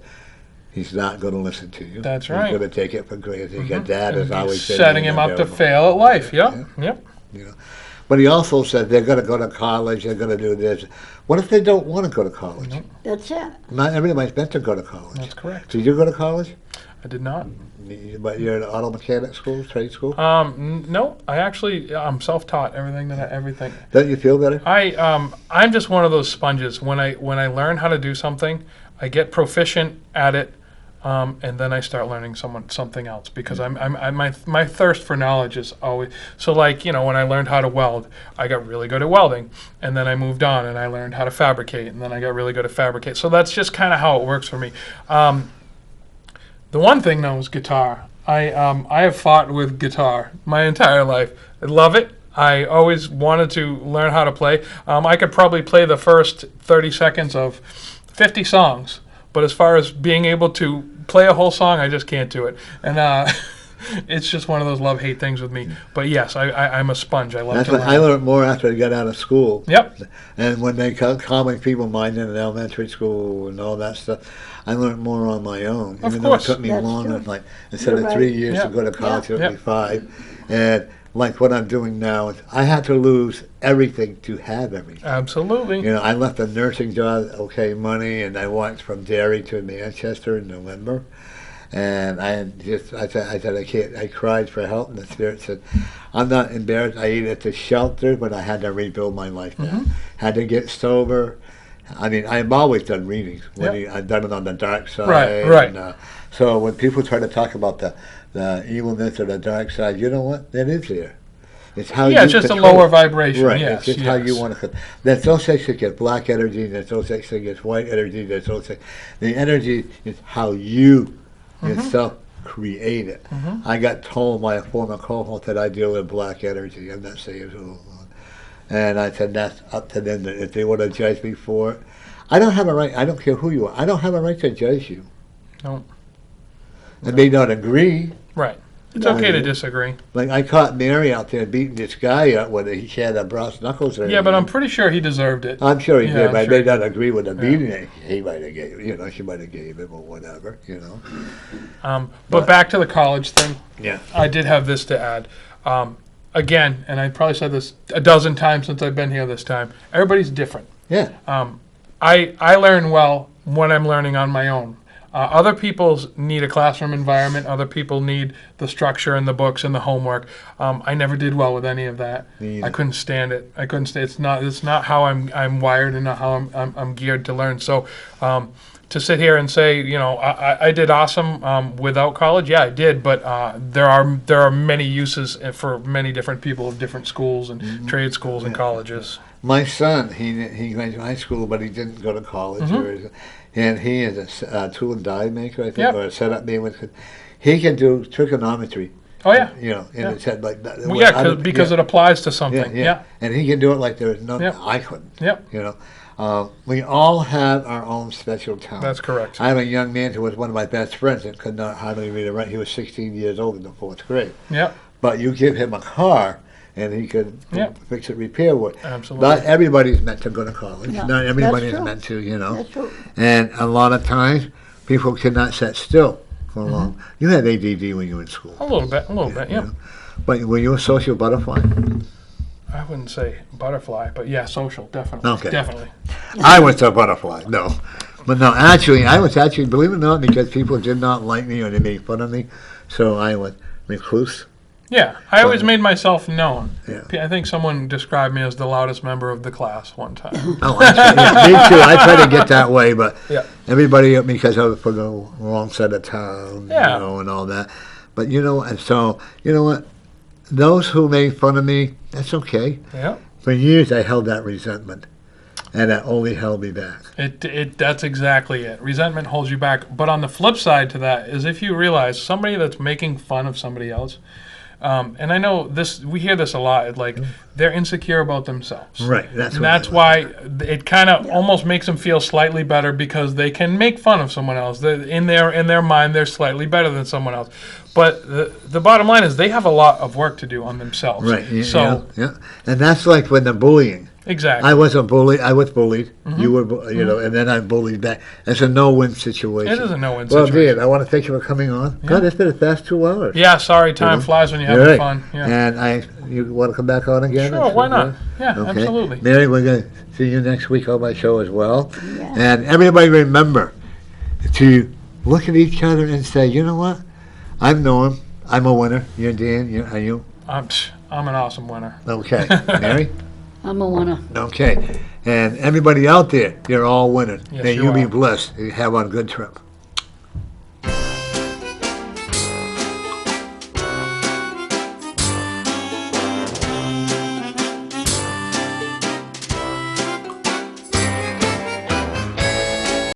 he's not going to listen to you. That's He's right. going to take it for granted. Because Dad is And always setting him up to fail at life. Yep. Yep. You know. But he also said they're going to go to college, they're going to do this. What if they don't want to go to college? That's it. Not everybody's meant to go to college. That's correct. Did you go to college? I did not. But you're in auto mechanic school, trade school? No, I'm self-taught. Everything. Don't you feel better? I'm just one of those sponges. When I learn how to do something, I get proficient at it, and then I start learning something else, because my thirst for knowledge is always so. Like, when I learned how to weld, I got really good at welding, and then I moved on and I learned how to fabricate, and then I got really good at fabricate. So that's just kind of how it works for me. The one thing though is guitar. I have fought with guitar my entire life. I love it. I always wanted to learn how to play. I could probably play the first 30 seconds of 50 songs, but as far as being able to play a whole song, I just can't do it. And it's just one of those love-hate things with me. But yes, I'm a sponge. I love That's to what learn. I learned more after I got out of school. Yep. And when they common people mind in elementary school and all that stuff, I learned more on my own. Of Even course. though it took me That's longer, true. like instead You're of 3 right. years Yeah. to go to college, it took Yeah. me 5. And like what I'm doing now, is I had to lose everything to have everything. Absolutely. You know, I left a nursing job, okay, money, and I went from Derry to Manchester in November. And I said, I can't. I cried for help, and the Spirit said, I'm not embarrassed. I ate at the shelter, but I had to rebuild my life back. Had to get sober. I mean, I've always done readings. I've done it on the dark side. Right. And, so when people try to talk about the evilness or the dark side, you know what? That is there. It's how you it's just a control lower it. vibration. Right. Yes, It's just how you yes. want to. There's no such thing as black energy. There's no such thing as white energy. There's no such. The energy is how you yourself create it. I got told by a former co-host that I deal with black energy. I'm not saying who. And I said that's up to them. If they want to judge me for it, I don't have a right. I don't care who you are. I don't have a right to judge you. No. I may not agree. Right. It's No, okay to yeah. disagree. Like I caught Mary out there beating this guy up when he had a brass knuckles. Yeah, but I'm pretty sure he deserved it. I'm sure he Yeah, did, I'm but sure I he may not agree with the beating. He might have gave, she might have gave him or whatever, But back to the college thing. Yeah. I did have this to add. Again, and I probably said this a dozen times since I've been here this time, everybody's different. Yeah. I learn well when I'm learning on my own. Other people need a classroom environment. Other people need the structure and the books and the homework. I never did well with any of that. Me either. I couldn't stand it. It's not how I'm wired and not how I'm geared to learn. So to sit here and say, I did awesome without college, yeah, I did. But there are many uses for many different people of different schools and trade schools and colleges. My son, he graduated high school, but he didn't go to college. And he is a tool and die maker, I think, Yep. or a setup man. He can do trigonometry. Oh yeah. In his head like that. Well, yeah, because it applies to something. Yeah. And he can do it like there's no. Yep. I couldn't. Yep. We all have our own special talent. That's correct. I have a young man who was one of my best friends that could not hardly read or write. He was 16 years old in the 4th grade. Yep. But you give him a car, and he could Yep. fix it, repair work. Absolutely. Not everybody's meant to go to college. No, Not everybody that's is true. meant to, That's true. And a lot of times, people cannot sit still for long. You had ADD when you were in school. A little bit. Yeah. But were you a social butterfly? I wouldn't say butterfly, but yeah, social, definitely. Okay. Definitely. I was a butterfly, no. But no, I was actually, believe it or not, because people did not like me or they made fun of me, so I was recluse. Yeah, I always made myself known. Yeah. I think someone described me as the loudest member of the class one time. Oh, me too. I try to get that way, but Yeah. everybody, because I was from the wrong side of town, Yeah. and all that. But and so, you know what? Those who made fun of me, that's okay. Yeah. For years, I held that resentment, and that only held me back. That's exactly it. Resentment holds you back. But on the flip side to that is if you realize somebody that's making fun of somebody else, And I know we hear this a lot, like they're insecure about themselves. Right. That's why it kind of almost makes them feel slightly better because they can make fun of someone else. In their mind, they're slightly better than someone else. But the bottom line is they have a lot of work to do on themselves. Right. So yeah. And that's like when the bullying. exactly. I wasn't bullied. I was bullied. You were, and then I bullied back. It's a no-win situation. It is a no-win Well, situation. Dan, I want to thank you for coming on. God, it's been the past 2 hours. Yeah, sorry, time flies when you're having Right. fun. Yeah. And you want to come back on again? Sure, why not? Yeah, Okay. absolutely. Mary, we're going to see you next week on my show as well. Yeah. And everybody remember to look at each other and say, you know what? I'm Norm. I'm a winner. You're Dan. Are you? I'm an awesome winner. Okay. Mary? I'm a winner. Okay. And everybody out there, you're all winners. Yes, May you you be are. blessed. Have a good trip.